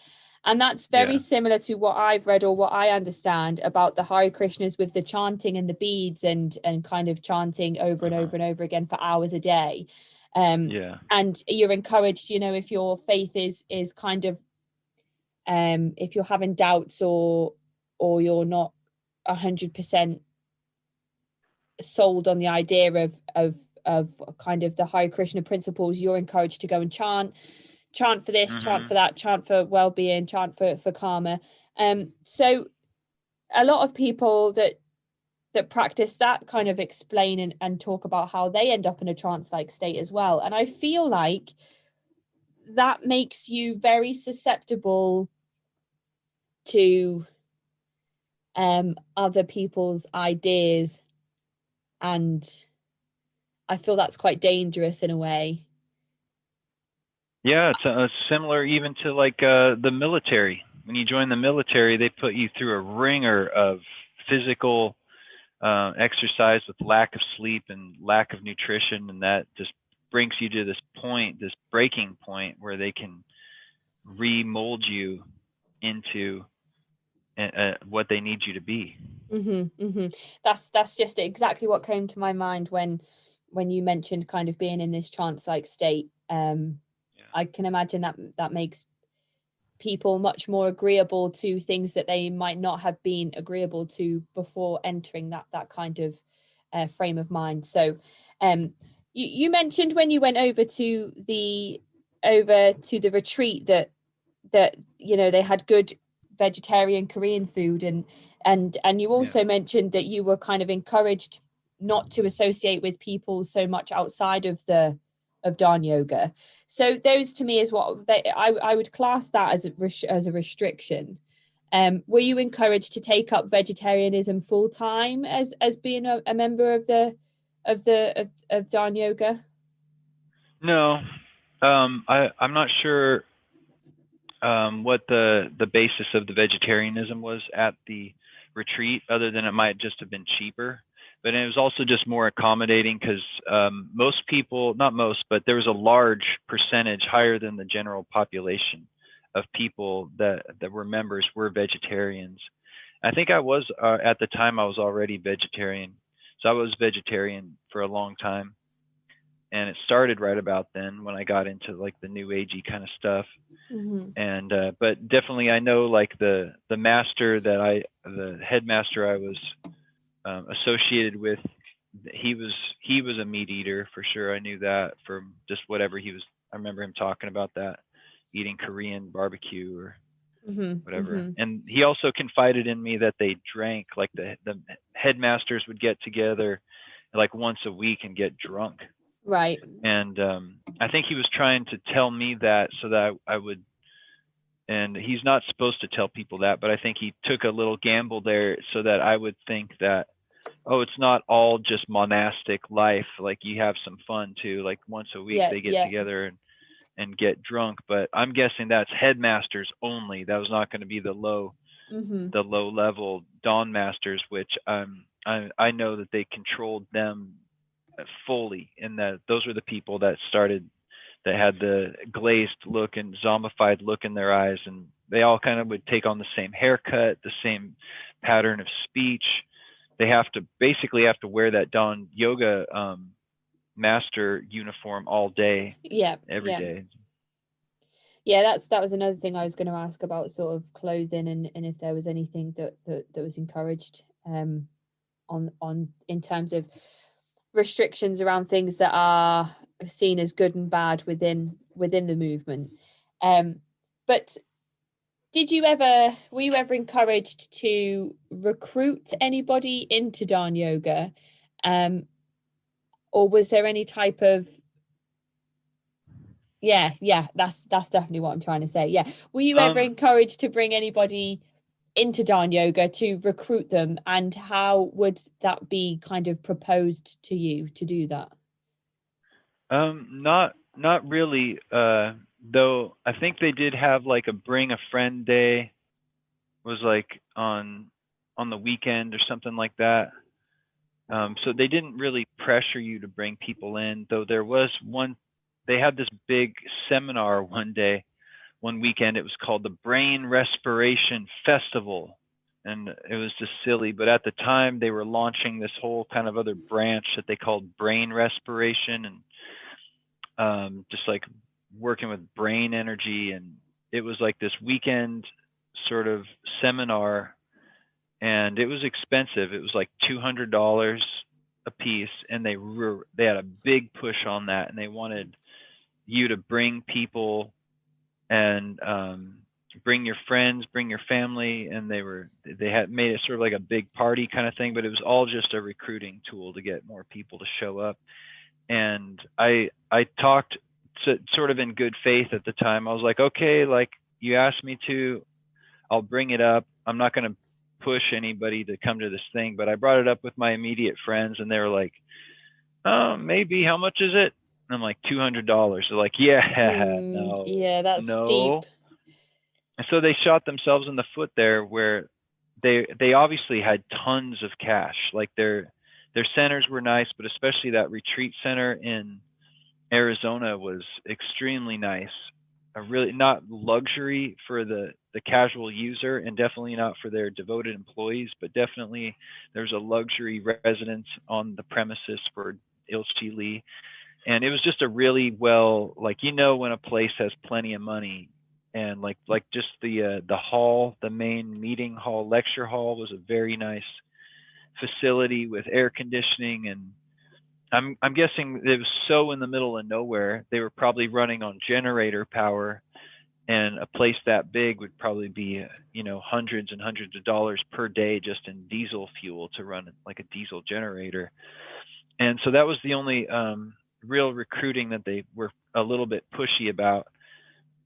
And that's very similar to what I've read or what I understand about the Hare Krishnas with the chanting and the beads and kind of chanting over and over and over again for hours a day. And you're encouraged, you know, if your faith is kind of, if you're having doubts or you're not 100% sold on the idea of kind of the Hare Krishna principles, you're encouraged to go and chant for this, chant for that, chant for well-being, chant for karma. So a lot of people that practice that kind of explain and talk about how they end up in a trance-like state as well. And I feel like that makes you very susceptible to other people's ideas, and I feel that's quite dangerous in a way. Yeah, it's similar even to like the military. when you join the military, they put you through a ringer of physical exercise with lack of sleep and lack of nutrition, and that just brings you to this point, this breaking point, where they can remold you into what they need you to be. That's just exactly what came to my mind when you mentioned kind of being in this trance-like state. I can imagine that makes people much more agreeable to things that they might not have been agreeable to before entering that kind of frame of mind. So you mentioned when you went over to the retreat that they had good vegetarian Korean food, and you also mentioned that you were kind of encouraged not to associate with people so much outside of Dahn Yoga. So those to me is what I would class that as a restriction. Were you encouraged to take up vegetarianism full time as being a member of Dahn Yoga? No, I'm not sure what the basis of the vegetarianism was at the retreat, other than it might just have been cheaper. But it was also just more accommodating, because most people, not most, but there was a large percentage, higher than the general population, of people that were members were vegetarians. I think I was, at the time, I was already vegetarian. So I was vegetarian for a long time. And it started right about then, when I got into like the new agey kind of stuff. And but definitely I know, like the headmaster I was associated with, he was a meat eater for sure. I knew that from just whatever he was. I remember him talking about that, eating Korean barbecue or whatever. And he also confided in me that they drank, like the headmasters would get together like once a week and get drunk. Right. And I think he was trying to tell me that so that I would, and he's not supposed to tell people that, but I think he took a little gamble there so that I would think that, oh, it's not all just monastic life. Like you have some fun too. Like once a week they get together and get drunk. But I'm guessing that's headmasters only. That was not going to be the low level Dawn masters, which I know that they controlled them fully, and that those were the people that had the glazed look and zombified look in their eyes, and they all kind of would take on the same haircut, the same pattern of speech. They basically have to wear that Dahn Yoga master uniform all day, every day. Yeah, that was another thing I was going to ask about, sort of clothing and if there was anything that was encouraged on in terms of restrictions around things that are seen as good and bad within the movement. But were you ever encouraged to recruit anybody into Dahn Yoga? Or was there any type of that's definitely what I'm trying to say. Yeah. Were you ever encouraged to bring anybody into Dahn Yoga, to recruit them, and how would that be kind of proposed to you to do that? Not really. Though I think they did have like a bring a friend day, was like on the weekend or something like that. So they didn't really pressure you to bring people in, though there was they had this big seminar one weekend. It was called the Brain Respiration Festival. And it was just silly, but at the time they were launching this whole kind of other branch that they called brain respiration, and just like working with brain energy. And it was like this weekend sort of seminar, and it was expensive. It was like $200 a piece, and they had a big push on that, and they wanted you to bring people and bring your friends, bring your family, and they had made it sort of like a big party kind of thing, but it was all just a recruiting tool to get more people to show up. And I talked sort of in good faith at the time. I was like, okay, like you asked me to, I'll bring it up. I'm not going to push anybody to come to this thing, but I brought it up with my immediate friends, and they were like, oh, maybe, how much is it? And I'm like, $200. They're like, yeah, no, that's steep. And so they shot themselves in the foot there, where they obviously had tons of cash. Like their centers were nice, but especially that retreat center in Arizona was extremely nice. A really not luxury for the casual user, and definitely not for their devoted employees, but definitely there's a luxury residence on the premises for Ilchi Lee. And it was just a really well, like, when a place has plenty of money, and like just the hall, the main meeting hall, lecture hall, was a very nice facility with air conditioning. And I'm guessing it was so in the middle of nowhere, they were probably running on generator power, and a place that big would probably be hundreds and hundreds of dollars per day just in diesel fuel to run like a diesel generator. And so that was the only real recruiting that they were a little bit pushy about.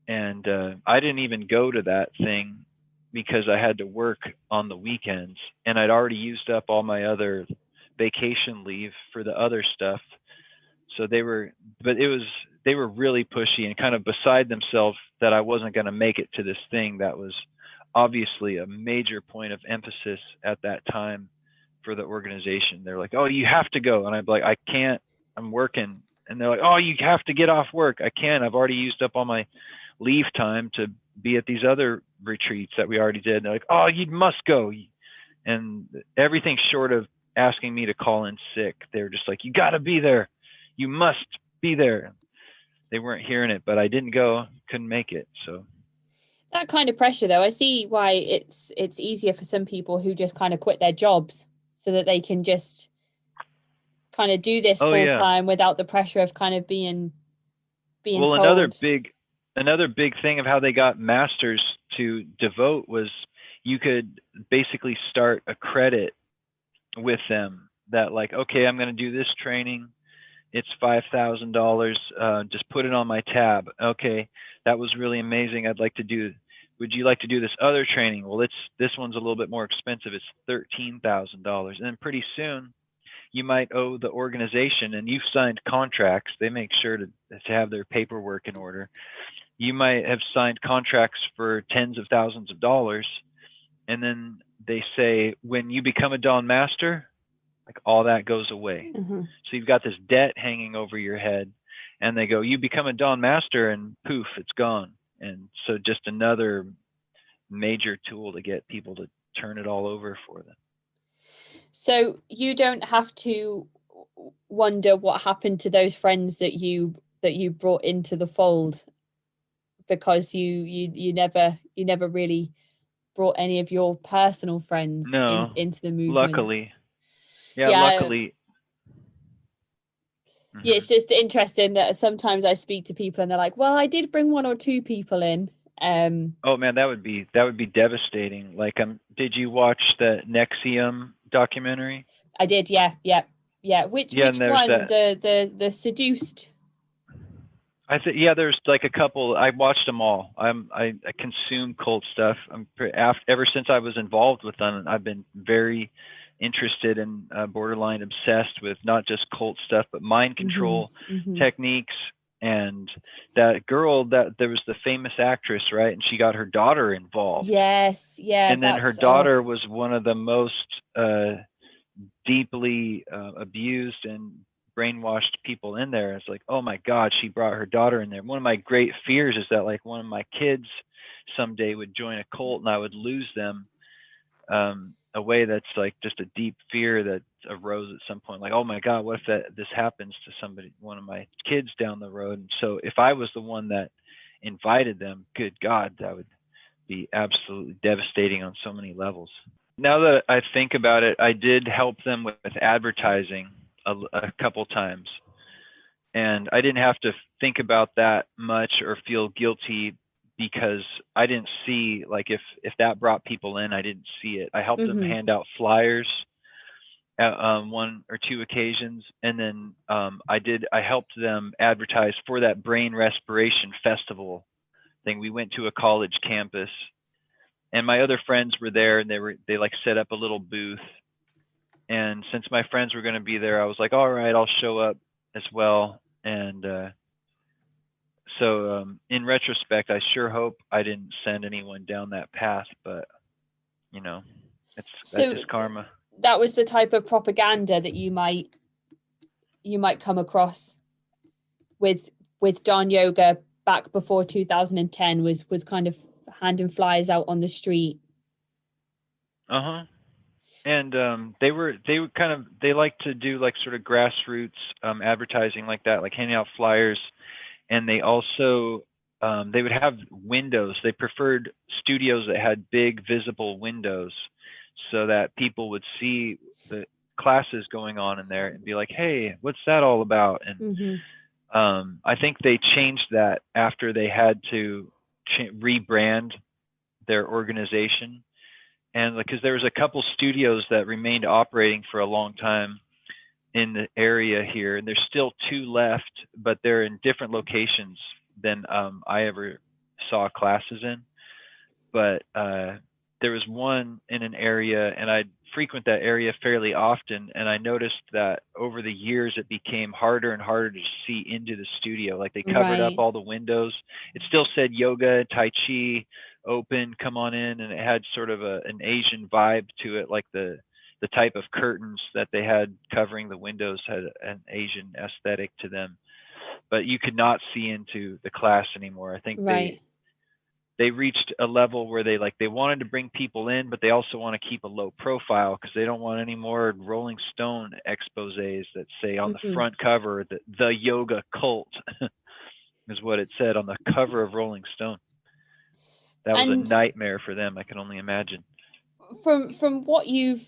And I didn't even go to that thing because I had to work on the weekends, and I'd already used up all my other vacation leave for the other stuff. So they were really pushy and kind of beside themselves that I wasn't going to make it to this thing that was obviously a major point of emphasis at that time for the organization. They're like, "Oh, you have to go." And I'd be like, "I can't, I'm working." And they're like, "Oh, you have to get off work." "I can't, I've already used up all my leave time to be at these other retreats that we already did." And they're like, "Oh, you must go." And everything short of asking me to call in sick, they were just like, "You got to be there. You must be there." They weren't hearing it, but I didn't go, couldn't make it. So that kind of pressure, though, I see why it's easier for some people who just kind of quit their jobs so that they can just kind of do this full time without the pressure of kind of being well, told. Another big thing of how they got masters to devote was you could basically start a credit with them that, like, okay, I'm going to do this training. It's $5,000. Just put it on my tab. Okay, that was really amazing. Would you like to do this other training? Well, this one's a little bit more expensive. It's $13,000. And then pretty soon you might owe the organization, and you've signed contracts. They make sure to have their paperwork in order. You might have signed contracts for tens of thousands of dollars. And then they say, when you become a Dahn master, like, all that goes away. Mm-hmm. So you've got this debt hanging over your head, and they go, you become a Dahn master, and poof, it's gone. And so just another major tool to get people to turn it all over for them. So you don't have to wonder what happened to those friends that you brought into the fold, because you never really brought any of your personal friends into the movement. Luckily. Luckily. Yeah, it's just interesting that sometimes I speak to people and they're like, "Well, I did bring one or two people in." Oh man, that would be devastating. Like, did you watch the NXIVM documentary? I did, yeah. Which one? The Seduced. There's like a couple. I watched them all. I consume cult stuff. Ever since I was involved with them, I've been very interested and borderline obsessed with not just cult stuff, but mind control techniques. And that girl, that there was the famous actress, right? And she got her daughter involved. Yes, yeah. And then her daughter was one of the most deeply abused and brainwashed people in there. It's like, oh my God, she brought her daughter in there. One of my great fears is that, like, one of my kids someday would join a cult and I would lose them. A way that's like just a deep fear that arose at some point. Like, oh my God, what if this happens to one of my kids down the road? And so if I was the one that invited them, good God, that would be absolutely devastating on so many levels. Now that I think about it, I did help them with advertising a couple times, and I didn't have to think about that much or feel guilty, because I didn't see, like, if that brought people in, I didn't see it. I helped them hand out flyers at one or two occasions, and then I helped them advertise for that brain respiration festival thing. We went to a college campus, and my other friends were there, and they like set up a little booth. And since my friends were going to be there, I was like, all right, I'll show up as well. And So in retrospect, I sure hope I didn't send anyone down that path, but that's just karma. That was the type of propaganda that you might come across with Dahn Yoga back before 2010 was kind of handing flyers out on the street. And they like to do like sort of grassroots advertising like that, like handing out flyers. And they also they would have windows. They preferred studios that had big visible windows so that people would see the classes going on in there and be like, hey, what's that all about? And I think they changed that after they had to rebrand their organization. And because there was a couple studios that remained operating for a long time in the area here, and there's still 2 left, but they're in different locations than I ever saw classes in. But there was one in an area, and I'd frequent that area fairly often, and I noticed that over the years it became harder and harder to see into the studio. Like they covered up all the windows. It still said yoga, tai chi, open, come on in, and it had sort of an Asian vibe to it, like the type of curtains that they had covering the windows had an Asian aesthetic to them. But you could not see into the class anymore. I think they reached a level where they wanted to bring people in, but they also want to keep a low profile because they don't want any more Rolling Stone exposés that say on the front cover that the yoga cult is what it said on the cover of Rolling Stone. That was a nightmare for them. I can only imagine. From what you've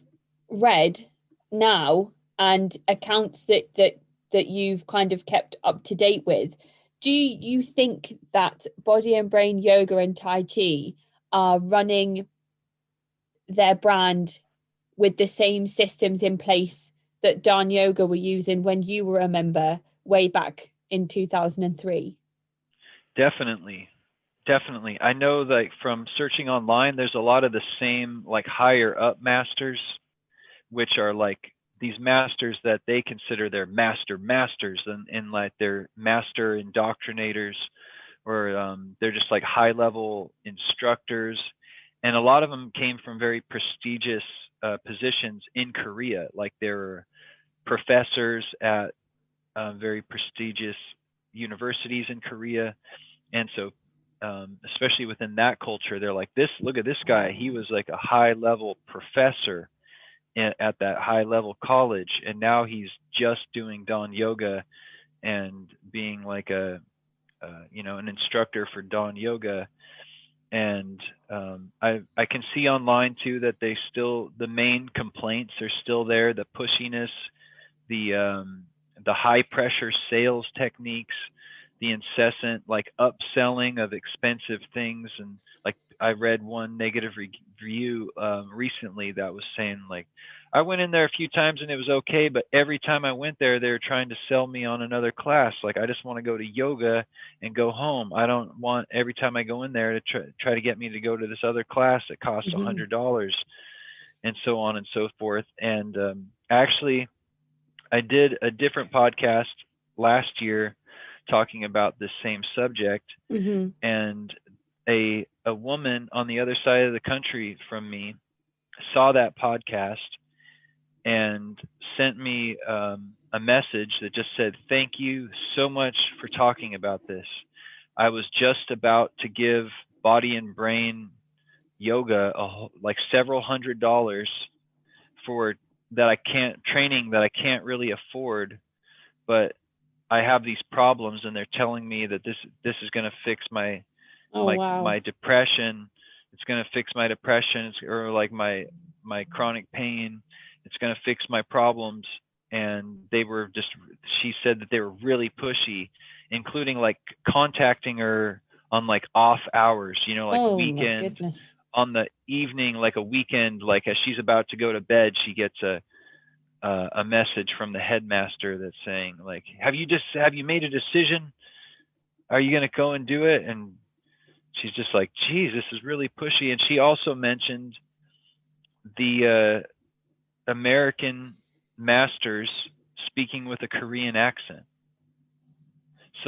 read now and accounts that you've kind of kept up to date with, do you think that Body and Brain Yoga and Tai Chi are running their brand with the same systems in place that Dahn Yoga were using when you were a member way back in 2003? Definitely. I know like from searching online, there's a lot of the same like higher up masters, which are like these masters that they consider their masters and like they're master indoctrinators, or they're just like high level instructors. And a lot of them came from very prestigious positions in Korea. Like they were professors at very prestigious universities in Korea. And so especially within that culture, they're like, look at this guy. He was like a high level professor at that high level college, and now he's just doing Dahn Yoga and being like an instructor for Dahn Yoga. And I can see online too that the main complaints are still there: the pushiness, the high pressure sales techniques, the incessant like upselling of expensive things. And like I read one negative review recently that was saying like, I went in there a few times and it was okay, but every time I went there, they were trying to sell me on another class. Like I just want to go to yoga and go home. I don't want every time I go in there to try to get me to go to this other class that costs $100 and so on and so forth. And actually, I did a different podcast last year talking about this same subject, and a woman on the other side of the country from me saw that podcast and sent me a message that just said, thank you so much for talking about this. I was just about to give Body and Brain Yoga like several $100s for training that I can't really afford, but I have these problems and they're telling me that this is going to fix my depression. It's going to fix my depression, or like my chronic pain. It's going to fix my problems. And she said that they were really pushy, including like contacting her on like off hours, like weekends, on the evening, like a weekend, like as she's about to go to bed, she gets a message from the headmaster that's saying like, have you made a decision? Are you going to go and do it? And she's just like, geez, this is really pushy. And she also mentioned the American masters speaking with a Korean accent.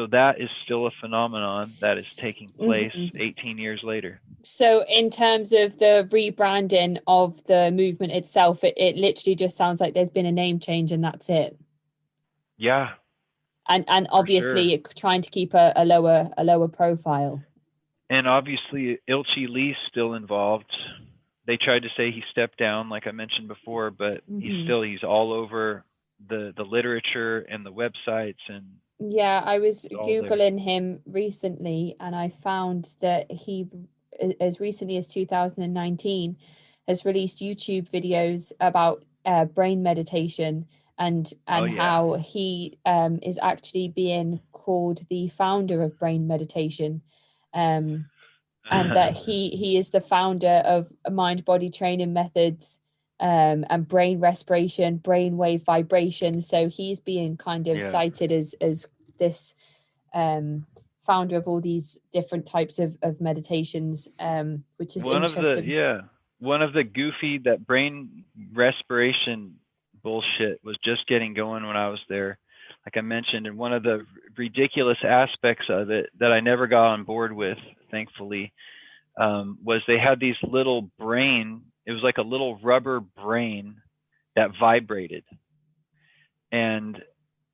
so that is still a phenomenon that is taking place 18 years later. So in terms of the rebranding of the movement itself, it literally just sounds like there's been a name change and that's it. Yeah. And obviously trying to keep a lower profile. And obviously Ilchi Lee's still involved. They tried to say he stepped down, like I mentioned before, but he's all over the literature and the websites. And yeah, I was Googling him recently, and I found that he, as recently as 2019, has released YouTube videos about brain meditation and how he is actually being called the founder of brain meditation. And that he is the founder of mind body training methods and brain respiration, brainwave vibration. So he's being kind of cited as this founder of all these different types of meditations, which is interesting. One of the goofy, that brain respiration bullshit was just getting going when I was there, like I mentioned, and one of the ridiculous aspects of it that I never got on board with, thankfully, was they had these little it was like a little rubber brain that vibrated, and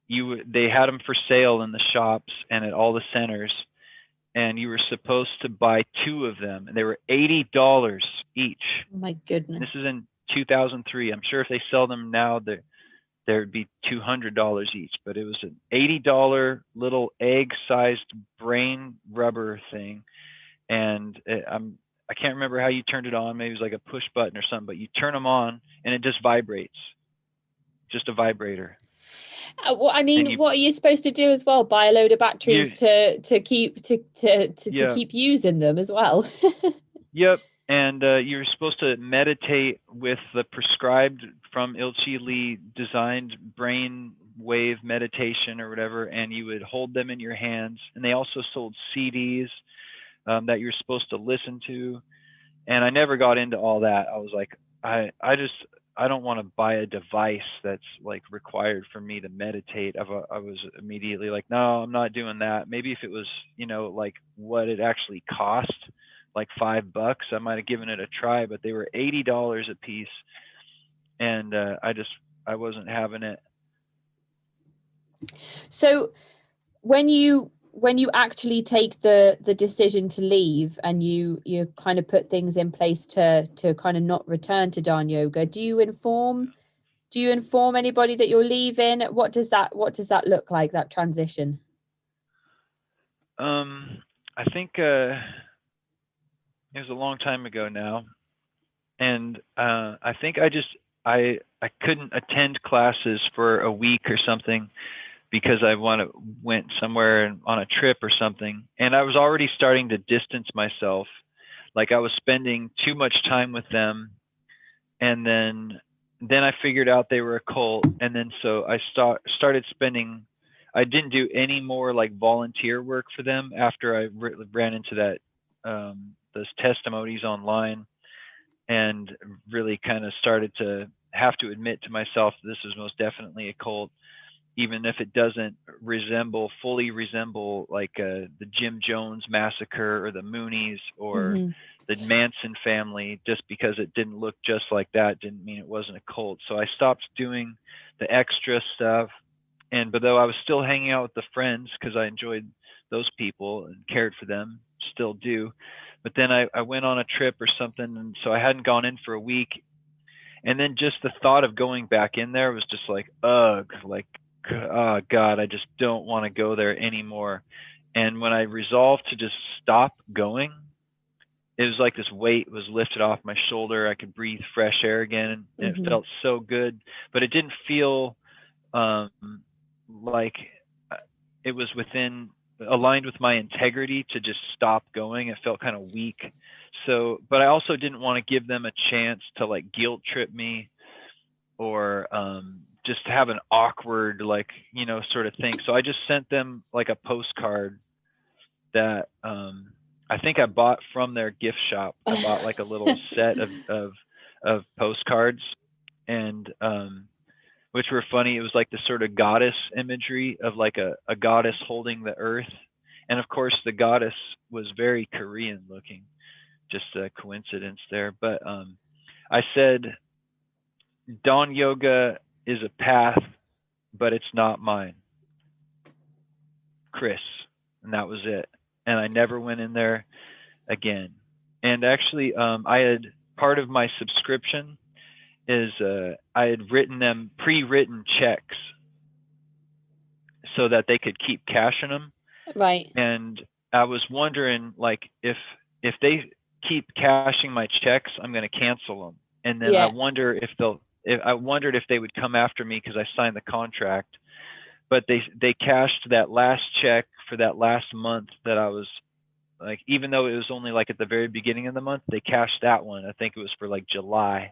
they had them for sale in the shops and at all the centers, and you were supposed to buy 2 of them, and they were $80 each. Oh my goodness. This is in 2003. I'm sure if they sell them now, there'd be $200 each, but it was an $80 little egg-sized brain rubber thing. And I can't remember how you turned it on. Maybe it was like a push button or something, but you turn them on and it just vibrates. Just a vibrator. Well, I mean, what are you supposed to do as well? Buy a load of batteries to keep using them as well. Yep. And you're supposed to meditate with the prescribed from Ilchi Lee designed brain wave meditation or whatever, and you would hold them in your hands. And they also sold CDs that you're supposed to listen to. And I never got into all that. I was like, I don't want to buy a device that's like required for me to meditate. I was immediately like, no, I'm not doing that. Maybe if it was, like what it actually cost, like $5, I might have given it a try, but they were $80 a piece. And I wasn't having it. So when you actually take the decision to leave and you kind of put things in place to kind of not return to Dahn Yoga, do you inform anybody that you're leaving? What does that look like, that transition? I think it was a long time ago now, and I think I couldn't attend classes for a week or something because I went somewhere on a trip or something, and I was already starting to distance myself. Like I was spending too much time with them, and then I figured out they were a cult, and then so I started spending. I didn't do any more like volunteer work for them after I ran into that those testimonies online, and really kind of started to have to admit to myself that this is most definitely a cult, even if it doesn't fully resemble like the Jim Jones massacre or the Moonies or the Manson family. Just because it didn't look just like that didn't mean it wasn't a cult. So I stopped doing the extra stuff. But though I was still hanging out with the friends because I enjoyed those people and cared for them, still do. But then I went on a trip or something, and so I hadn't gone in for a week. And then just the thought of going back in there was just like, ugh, like, oh God, I just don't want to go there anymore. And when I resolved to just stop going, it was like this weight was lifted off my shoulder. I could breathe fresh air again, and it felt so good. But it didn't feel like it was aligned with my integrity to just stop going. It felt kind of weak. So, but I also didn't want to give them a chance to like guilt trip me or just have an awkward, like, sort of thing. So I just sent them like a postcard that I think I bought from their gift shop. I bought like a little set of postcards, and which were funny. It was like the sort of goddess imagery of like a goddess holding the earth. And of course, the goddess was very Korean looking, just a coincidence there. But I said, Dahn Yoga is a path, but it's not mine. Chris. And that was it. And I never went in there again. And actually, I had part of my subscription is I had written them pre-written checks so that they could keep cashing them. Right. And I was wondering, like, if they keep cashing my checks, I'm going to cancel them. And then I wondered if they would come after me because I signed the contract. But they cashed that last check for that last month that I was like, even though it was only like at the very beginning of the month, they cashed that one. I think it was for like July.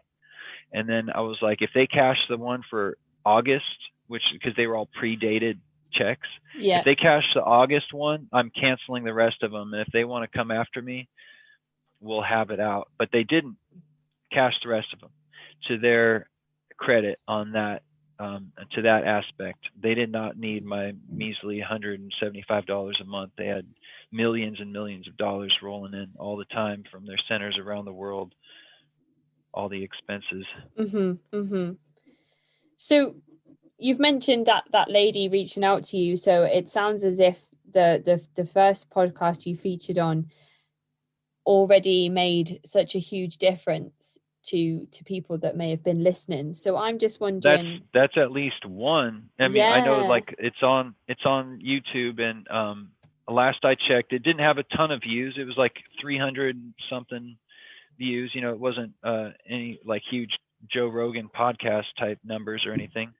And then I was like, if they cash the one for August, which because they were all predated checks, if they cash the August one, I'm canceling the rest of them. And if they want to come after me, we'll have it out. But they didn't cash the rest of them. To their credit on that, to that aspect, they did not need my measly $175 a month. They had millions and millions of dollars rolling in all the time from their centers around the world, all the expenses. So you've mentioned that lady reaching out to you. So it sounds as if the first podcast you featured on already made such a huge difference to people that may have been listening. So I'm just wondering. That's at least one. I mean, I know like it's on YouTube, and last I checked, it didn't have a ton of views. It was like 300 something views. You know, it wasn't any like huge Joe Rogan podcast type numbers or anything.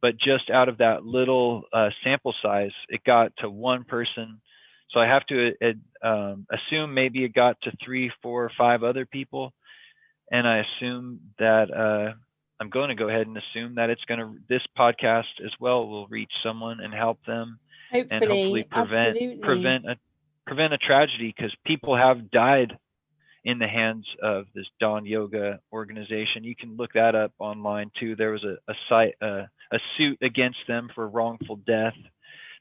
But just out of that little sample size, it got to one person. So I have to assume maybe it got to 3, 4, or 5 other people. And I assume that I'm going to go ahead and assume that this podcast as well will reach someone and help them, and hopefully prevent a tragedy, because people have died in the hands of this Dahn Yoga organization. You can look that up online too. There was a suit against them for wrongful death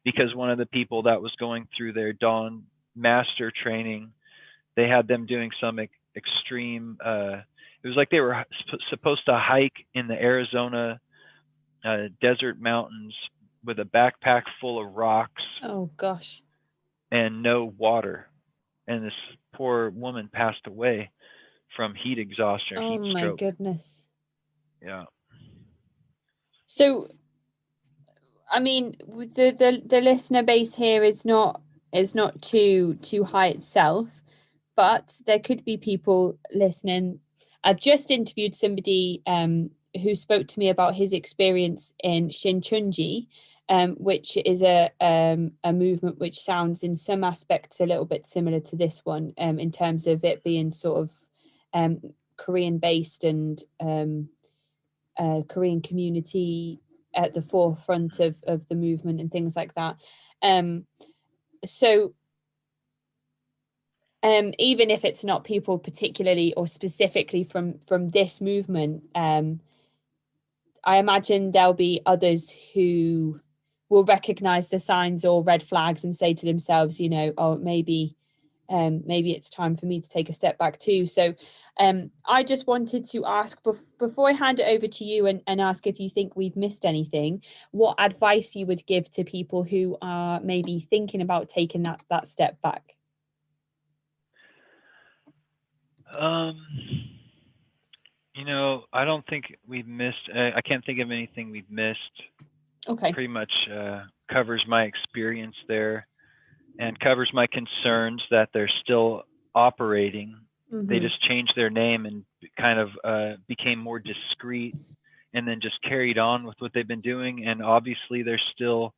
because one of the people that was going through their Dahn master training, they had them doing some extreme. It was like they were supposed to hike in the Arizona desert mountains with a backpack full of rocks. Oh gosh. And no water. And this poor woman passed away from heat exhaustion, heat stroke. Oh my goodness. Yeah. So, I mean, the listener base here is not too high itself, but there could be people listening. I've just interviewed somebody who spoke to me about his experience in Shinchunji, which is a movement which sounds in some aspects a little bit similar to this one, in terms of it being sort of Korean based and Korean community at the forefront of the movement and things like that. So even if it's not people particularly or specifically from this movement, I imagine there'll be others who will recognize the signs or red flags and say to themselves, you know, oh, maybe it's time for me to take a step back too. So I just wanted to ask before I hand it over to you and ask if you think we've missed anything, what advice you would give to people who are maybe thinking about taking that step back. You know, I don't think we've missed, I can't think of anything we've missed. Okay. Pretty much covers my experience there and covers my concerns that they're still operating. Mm-hmm. They just changed their name and kind of became more discreet and then just carried on with what they've been doing. And obviously they're still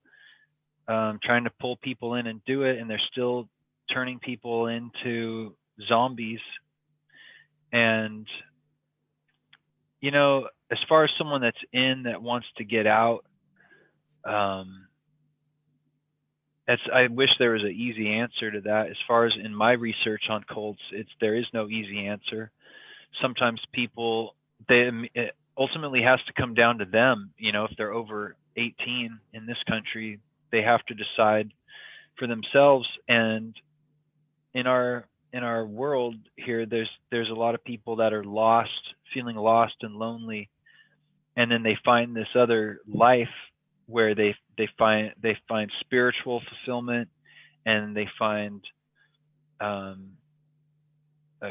trying to pull people in and do it. And they're still turning people into zombies. And, you know, as far as someone that's in that wants to get out, I wish there was an easy answer to that. As far as in my research on cults, there is no easy answer. Sometimes people, ultimately has to come down to them. If they're over 18 in this country, they have to decide for themselves. And in our world here, there's a lot of people that are lost, feeling lost and lonely, and then they find this other life where they find spiritual fulfillment, and they find a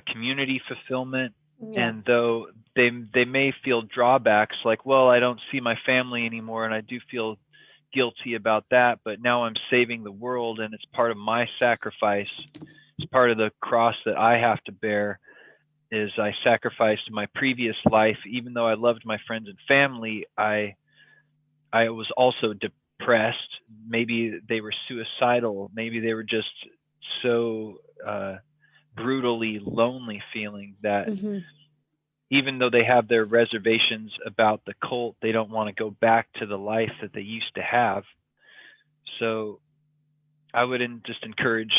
community fulfillment. Yeah. And though they may feel drawbacks, like, well, I don't see my family anymore, and I do feel guilty about that, but now I'm saving the world, and it's part of my sacrifice. It's part of the cross that I have to bear, is I sacrificed my previous life. Even though I loved my friends and family, I was also depressed. Maybe they were suicidal. Maybe they were just so brutally lonely feeling that even though they have their reservations about the cult, they don't want to go back to the life that they used to have. So I would just encourage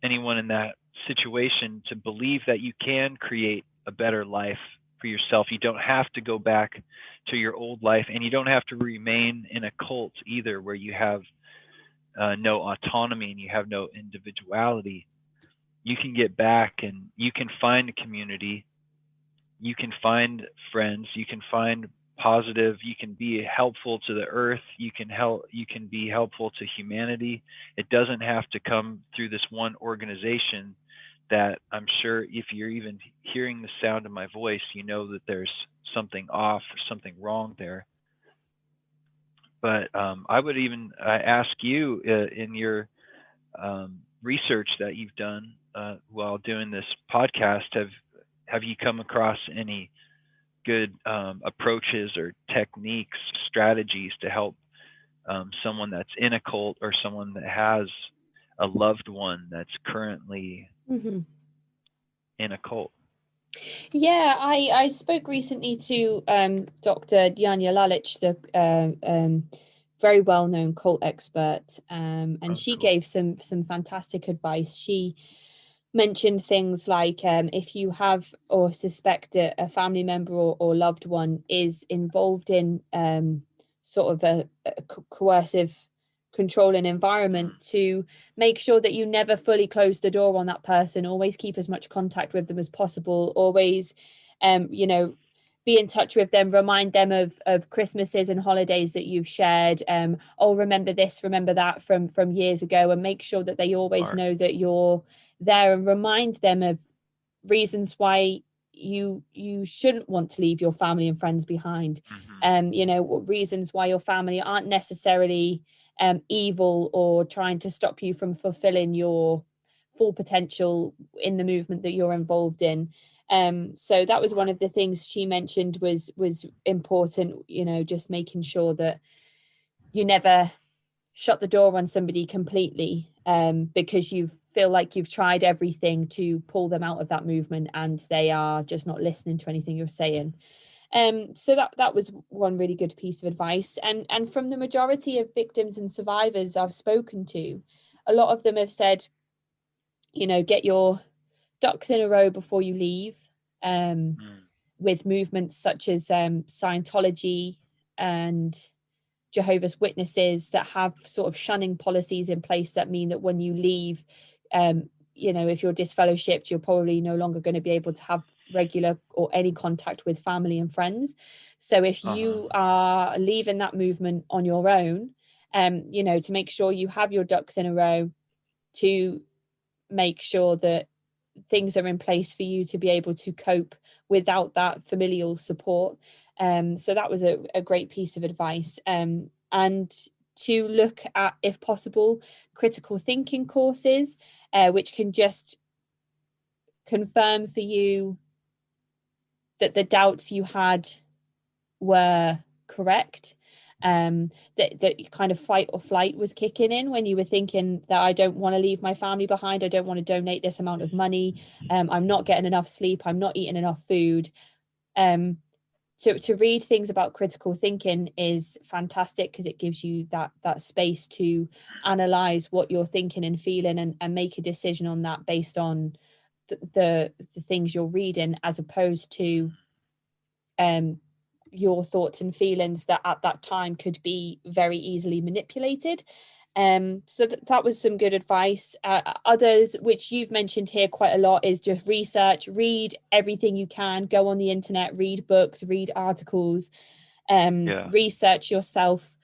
anyone in that situation to believe that you can create a better life for yourself. You don't have to go back to your old life, and you don't have to remain in a cult either, where you have no autonomy and you have no individuality. You can get back, and you can find a community. You can find friends. You can find positive. You can be helpful to the earth. You can be helpful to humanity. It doesn't have to come through this one organization that I'm sure if you're even hearing the sound of my voice, you know that there's something off or something wrong there. But I would even ask you, in your research that you've done while doing this podcast, have you come across any good approaches or techniques, strategies to help someone that's in a cult, or someone that has a loved one that's currently in a cult? Yeah, I spoke recently to Dr. Dahn Yoga, the very well-known cult expert, and she gave some fantastic advice. She mentioned things like if you have or suspect that a family member or loved one is involved in sort of a coercive, controlling environment, to make sure that you never fully close the door on that person. Always keep as much contact with them as possible. Always be in touch with them, remind them of Christmases and holidays that you've shared. Remember this, remember that from years ago, and make sure that they always know that you're there, and remind them of reasons why you shouldn't want to leave your family and friends behind. Reasons why your family aren't necessarily evil or trying to stop you from fulfilling your full potential in the movement that you're involved in. So that was one of the things she mentioned was important, just making sure that you never shut the door on somebody completely, because you feel like you've tried everything to pull them out of that movement and they are just not listening to anything you're saying. So that was one really good piece of advice. And from the majority of victims and survivors I've spoken to, a lot of them have said, get your ducks in a row before you leave, with movements such as Scientology and Jehovah's Witnesses that have sort of shunning policies in place that mean that when you leave, if you're disfellowshipped, you're probably no longer going to be able to have regular or any contact with family and friends. So if you are leaving that movement on your own, to make sure you have your ducks in a row, to make sure that things are in place for you to be able to cope without that familial support. So that was a great piece of advice. And to look at, if possible, critical thinking courses, which can just confirm for you that the doubts you had were correct. That kind of fight or flight was kicking in when you were thinking that I don't want to leave my family behind, I don't want to donate this amount of money, I'm not getting enough sleep, I'm not eating enough food. To read things about critical thinking is fantastic, because it gives you that space to analyze what you're thinking and feeling, and make a decision on that based on the things you're reading, as opposed to your thoughts and feelings that at that time could be very easily manipulated. So that was some good advice. Others, which you've mentioned here quite a lot, is just research, read everything you can, go on the internet, read books, read articles, research yourself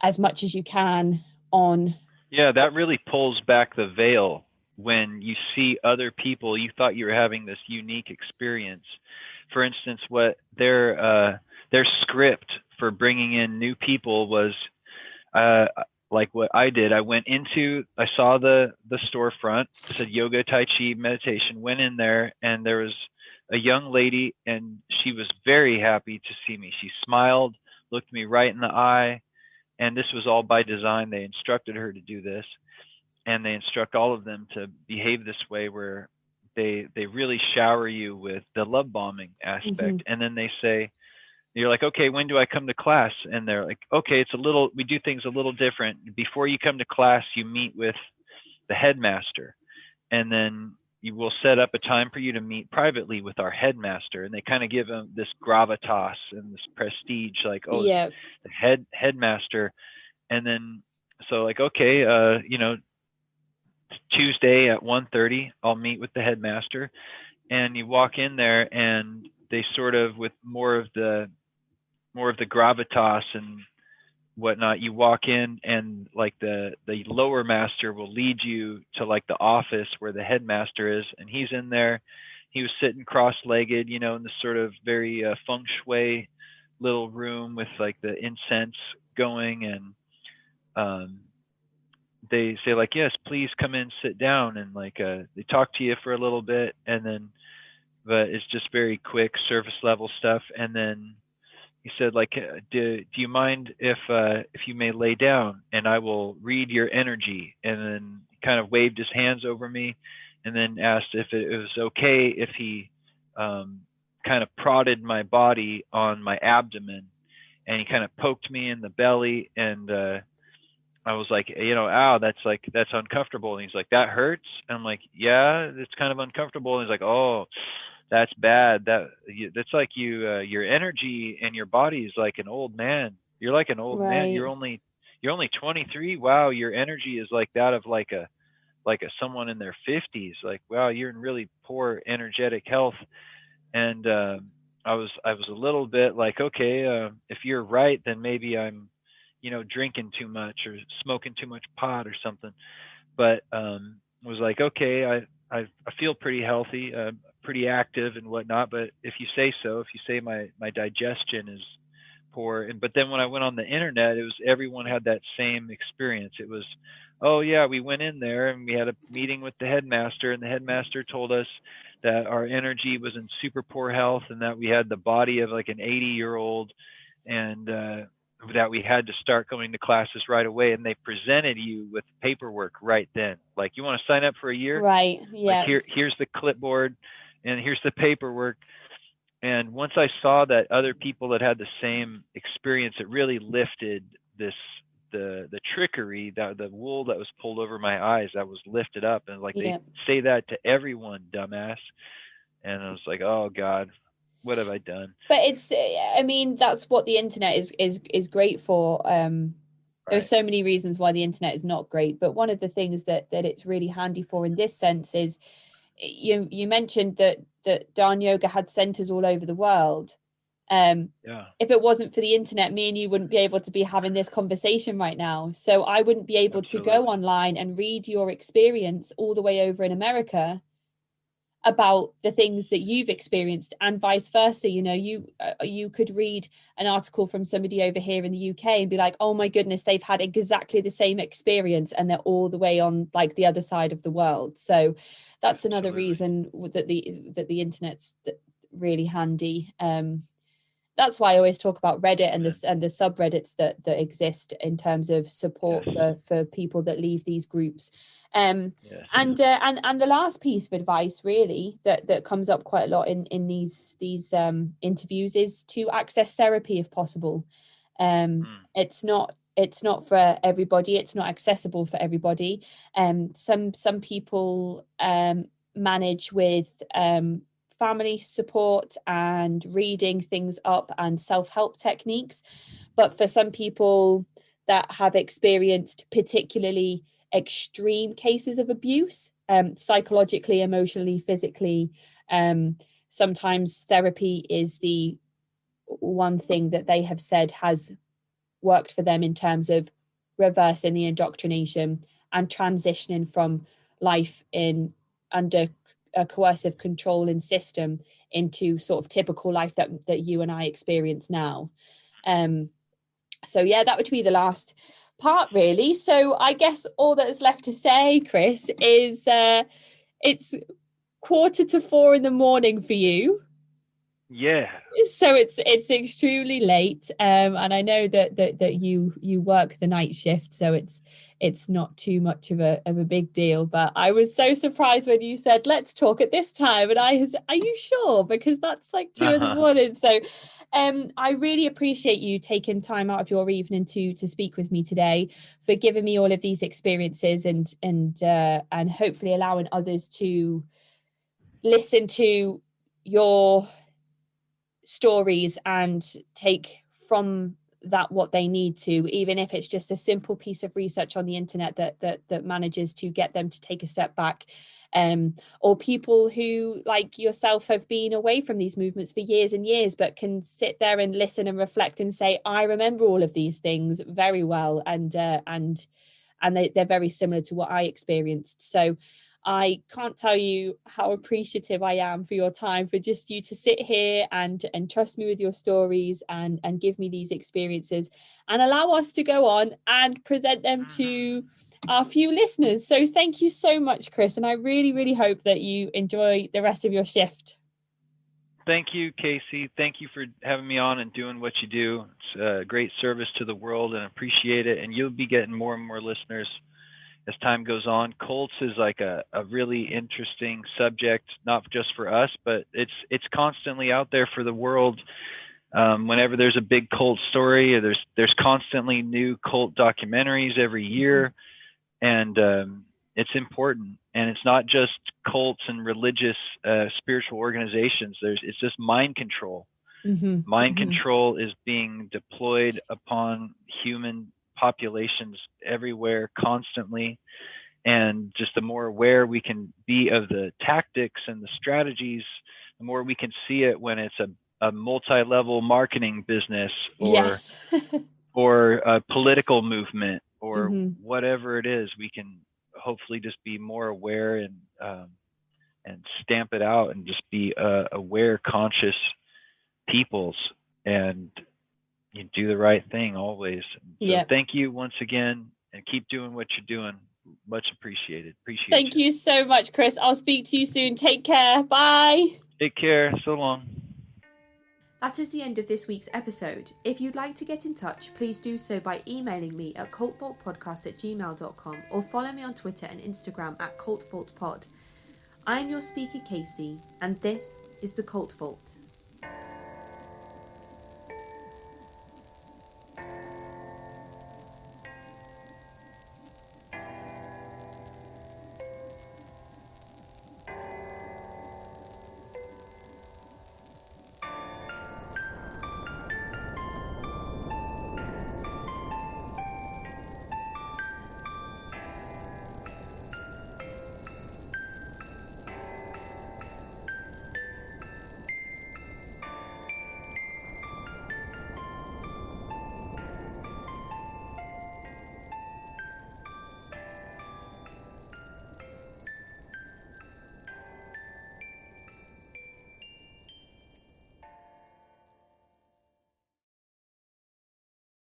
as much as you can on. Yeah, that really pulls back the veil when you see other people. You thought you were having this unique experience. For instance, what their script for bringing in new people was, like what I did. I saw the storefront, said yoga, tai chi, meditation, went in there, and there was a young lady, and she was very happy to see me. She smiled, looked me right in the eye, and this was all by design. They instructed her to do this, and they instruct all of them to behave this way, where they really shower you with the love bombing aspect. And then they say, you're like, okay, when do I come to class? And they're like, okay, we do things a little different. Before you come to class, you meet with the headmaster, and then you will set up a time for you to meet privately with our headmaster. And they kind of give them this gravitas and this prestige, like, oh, yeah, the headmaster. And then, so like, okay, Tuesday at 1:30, I'll meet with the headmaster. And you walk in there, and they sort of, with more of the gravitas and whatnot, you walk in, and like the lower master will lead you to like the office where the headmaster is, and he's in there. He was sitting cross-legged, in this sort of very feng shui little room with like the incense going, and they say like, yes, please come in, sit down, and like they talk to you for a little bit, and then, but it's just very quick surface level stuff. And then he said, like, do you mind if you may lay down, and I will read your energy? And then he kind of waved his hands over me, and then asked if it was okay if he kind of prodded my body on my abdomen, and he kind of poked me in the belly, and I was like, ow, that's uncomfortable. And he's like, that hurts? And I'm like, yeah, it's kind of uncomfortable. And he's like, oh, that's bad. That's like your energy and your body is like an old man. You're like an old man. You're only 23. Wow, your energy is like that of like a someone in their 50s. Like, wow, you're in really poor energetic health. And I was a little bit like, okay, if you're right, then maybe I'm drinking too much or smoking too much pot or something. But was like, okay, I feel pretty healthy, pretty active and whatnot. But if you say so, if you say my digestion is poor. But then when I went on the internet, it was, everyone had that same experience. It was, oh yeah, we went in there and we had a meeting with the headmaster, and the headmaster told us that our energy was in super poor health, and that we had the body of like an 80-year-old, and that we had to start going to classes right away. And they presented you with paperwork right then. Like, you want to sign up for a year? Right. Yeah. Like, here's the clipboard, and here's the paperwork. And once I saw that other people that had the same experience, it really lifted the trickery, the wool that was pulled over my eyes, that was lifted up. And like, they say that to everyone, dumbass. And I was like, oh God, what have I done? But it's, I mean, that's what the internet is great for. There's so many reasons why the internet is not great, but one of the things that it's really handy for in this sense is, you mentioned that Dahn Yoga had centers all over the world. If it wasn't for the internet, me and you wouldn't be able to be having this conversation right now. So I wouldn't be able to go online and read your experience all the way over in America about the things that you've experienced, and vice versa. You could read an article from somebody over here in the UK and be like, oh my goodness, they've had exactly the same experience, and they're all the way on like the other side of the world. So that's another reason that the internet's really handy. That's why I always talk about Reddit and the subreddits that exist in terms of support for people that leave these groups. And the last piece of advice really that comes up quite a lot in these interviews is to access therapy if possible. It's not for everybody. It's not accessible for everybody. Some people manage with family support and reading things up and self-help techniques. But for some people that have experienced particularly extreme cases of abuse, psychologically, emotionally, physically, sometimes therapy is the one thing that they have said has worked for them in terms of reversing the indoctrination and transitioning from life in under a coercive controlling system into sort of typical life that you and I experience now. So yeah, that would be the last part really. So I guess all that is left to say, Chris, is it's 3:45 a.m. for you. Yeah. So it's extremely late, and I know that you work the night shift, so it's not too much of a big deal. But I was so surprised when you said let's talk at this time, and I was, are you sure? Because that's like 2 a.m. So I really appreciate you taking time out of your evening to speak with me today, for giving me all of these experiences and hopefully allowing others to listen to your stories and take from that what they need to, even if it's just a simple piece of research on the internet that manages to get them to take a step back, or people who like yourself have been away from these movements for years and years but can sit there and listen and reflect and say, I remember all of these things very well, and they're very similar to what I experienced. So I can't tell you how appreciative I am for your time, for just you to sit here and trust me with your stories and give me these experiences and allow us to go on and present them to our few listeners. So thank you so much, Chris. And I really, really hope that you enjoy the rest of your shift. Thank you, Casey. Thank you for having me on and doing what you do. It's a great service to the world and appreciate it. And you'll be getting more and more listeners as time goes on. Cults is like a really interesting subject, not just for us, but it's constantly out there for the world. Whenever there's a big cult story, there's constantly new cult documentaries every year, and it's important. And it's not just cults and religious spiritual organizations. It's just mind control. Mind control is being deployed upon human populations everywhere constantly, and just the more aware we can be of the tactics and the strategies, the more we can see it when it's a multi-level marketing business or a political movement or whatever it is. We can hopefully just be more aware and stamp it out and just be aware, conscious peoples, and you do the right thing always. So thank you once again, and keep doing what you're doing. Much appreciated. Thank you so much, Chris. I'll speak to you soon. Take care. Bye. Take care. So long. That is the end of this week's episode. If you'd like to get in touch, please do so by emailing me at cultvaultpodcast@gmail.com or follow me on Twitter and Instagram at cultvaultpod. I am your speaker, Casey, and this is the Cult Vault.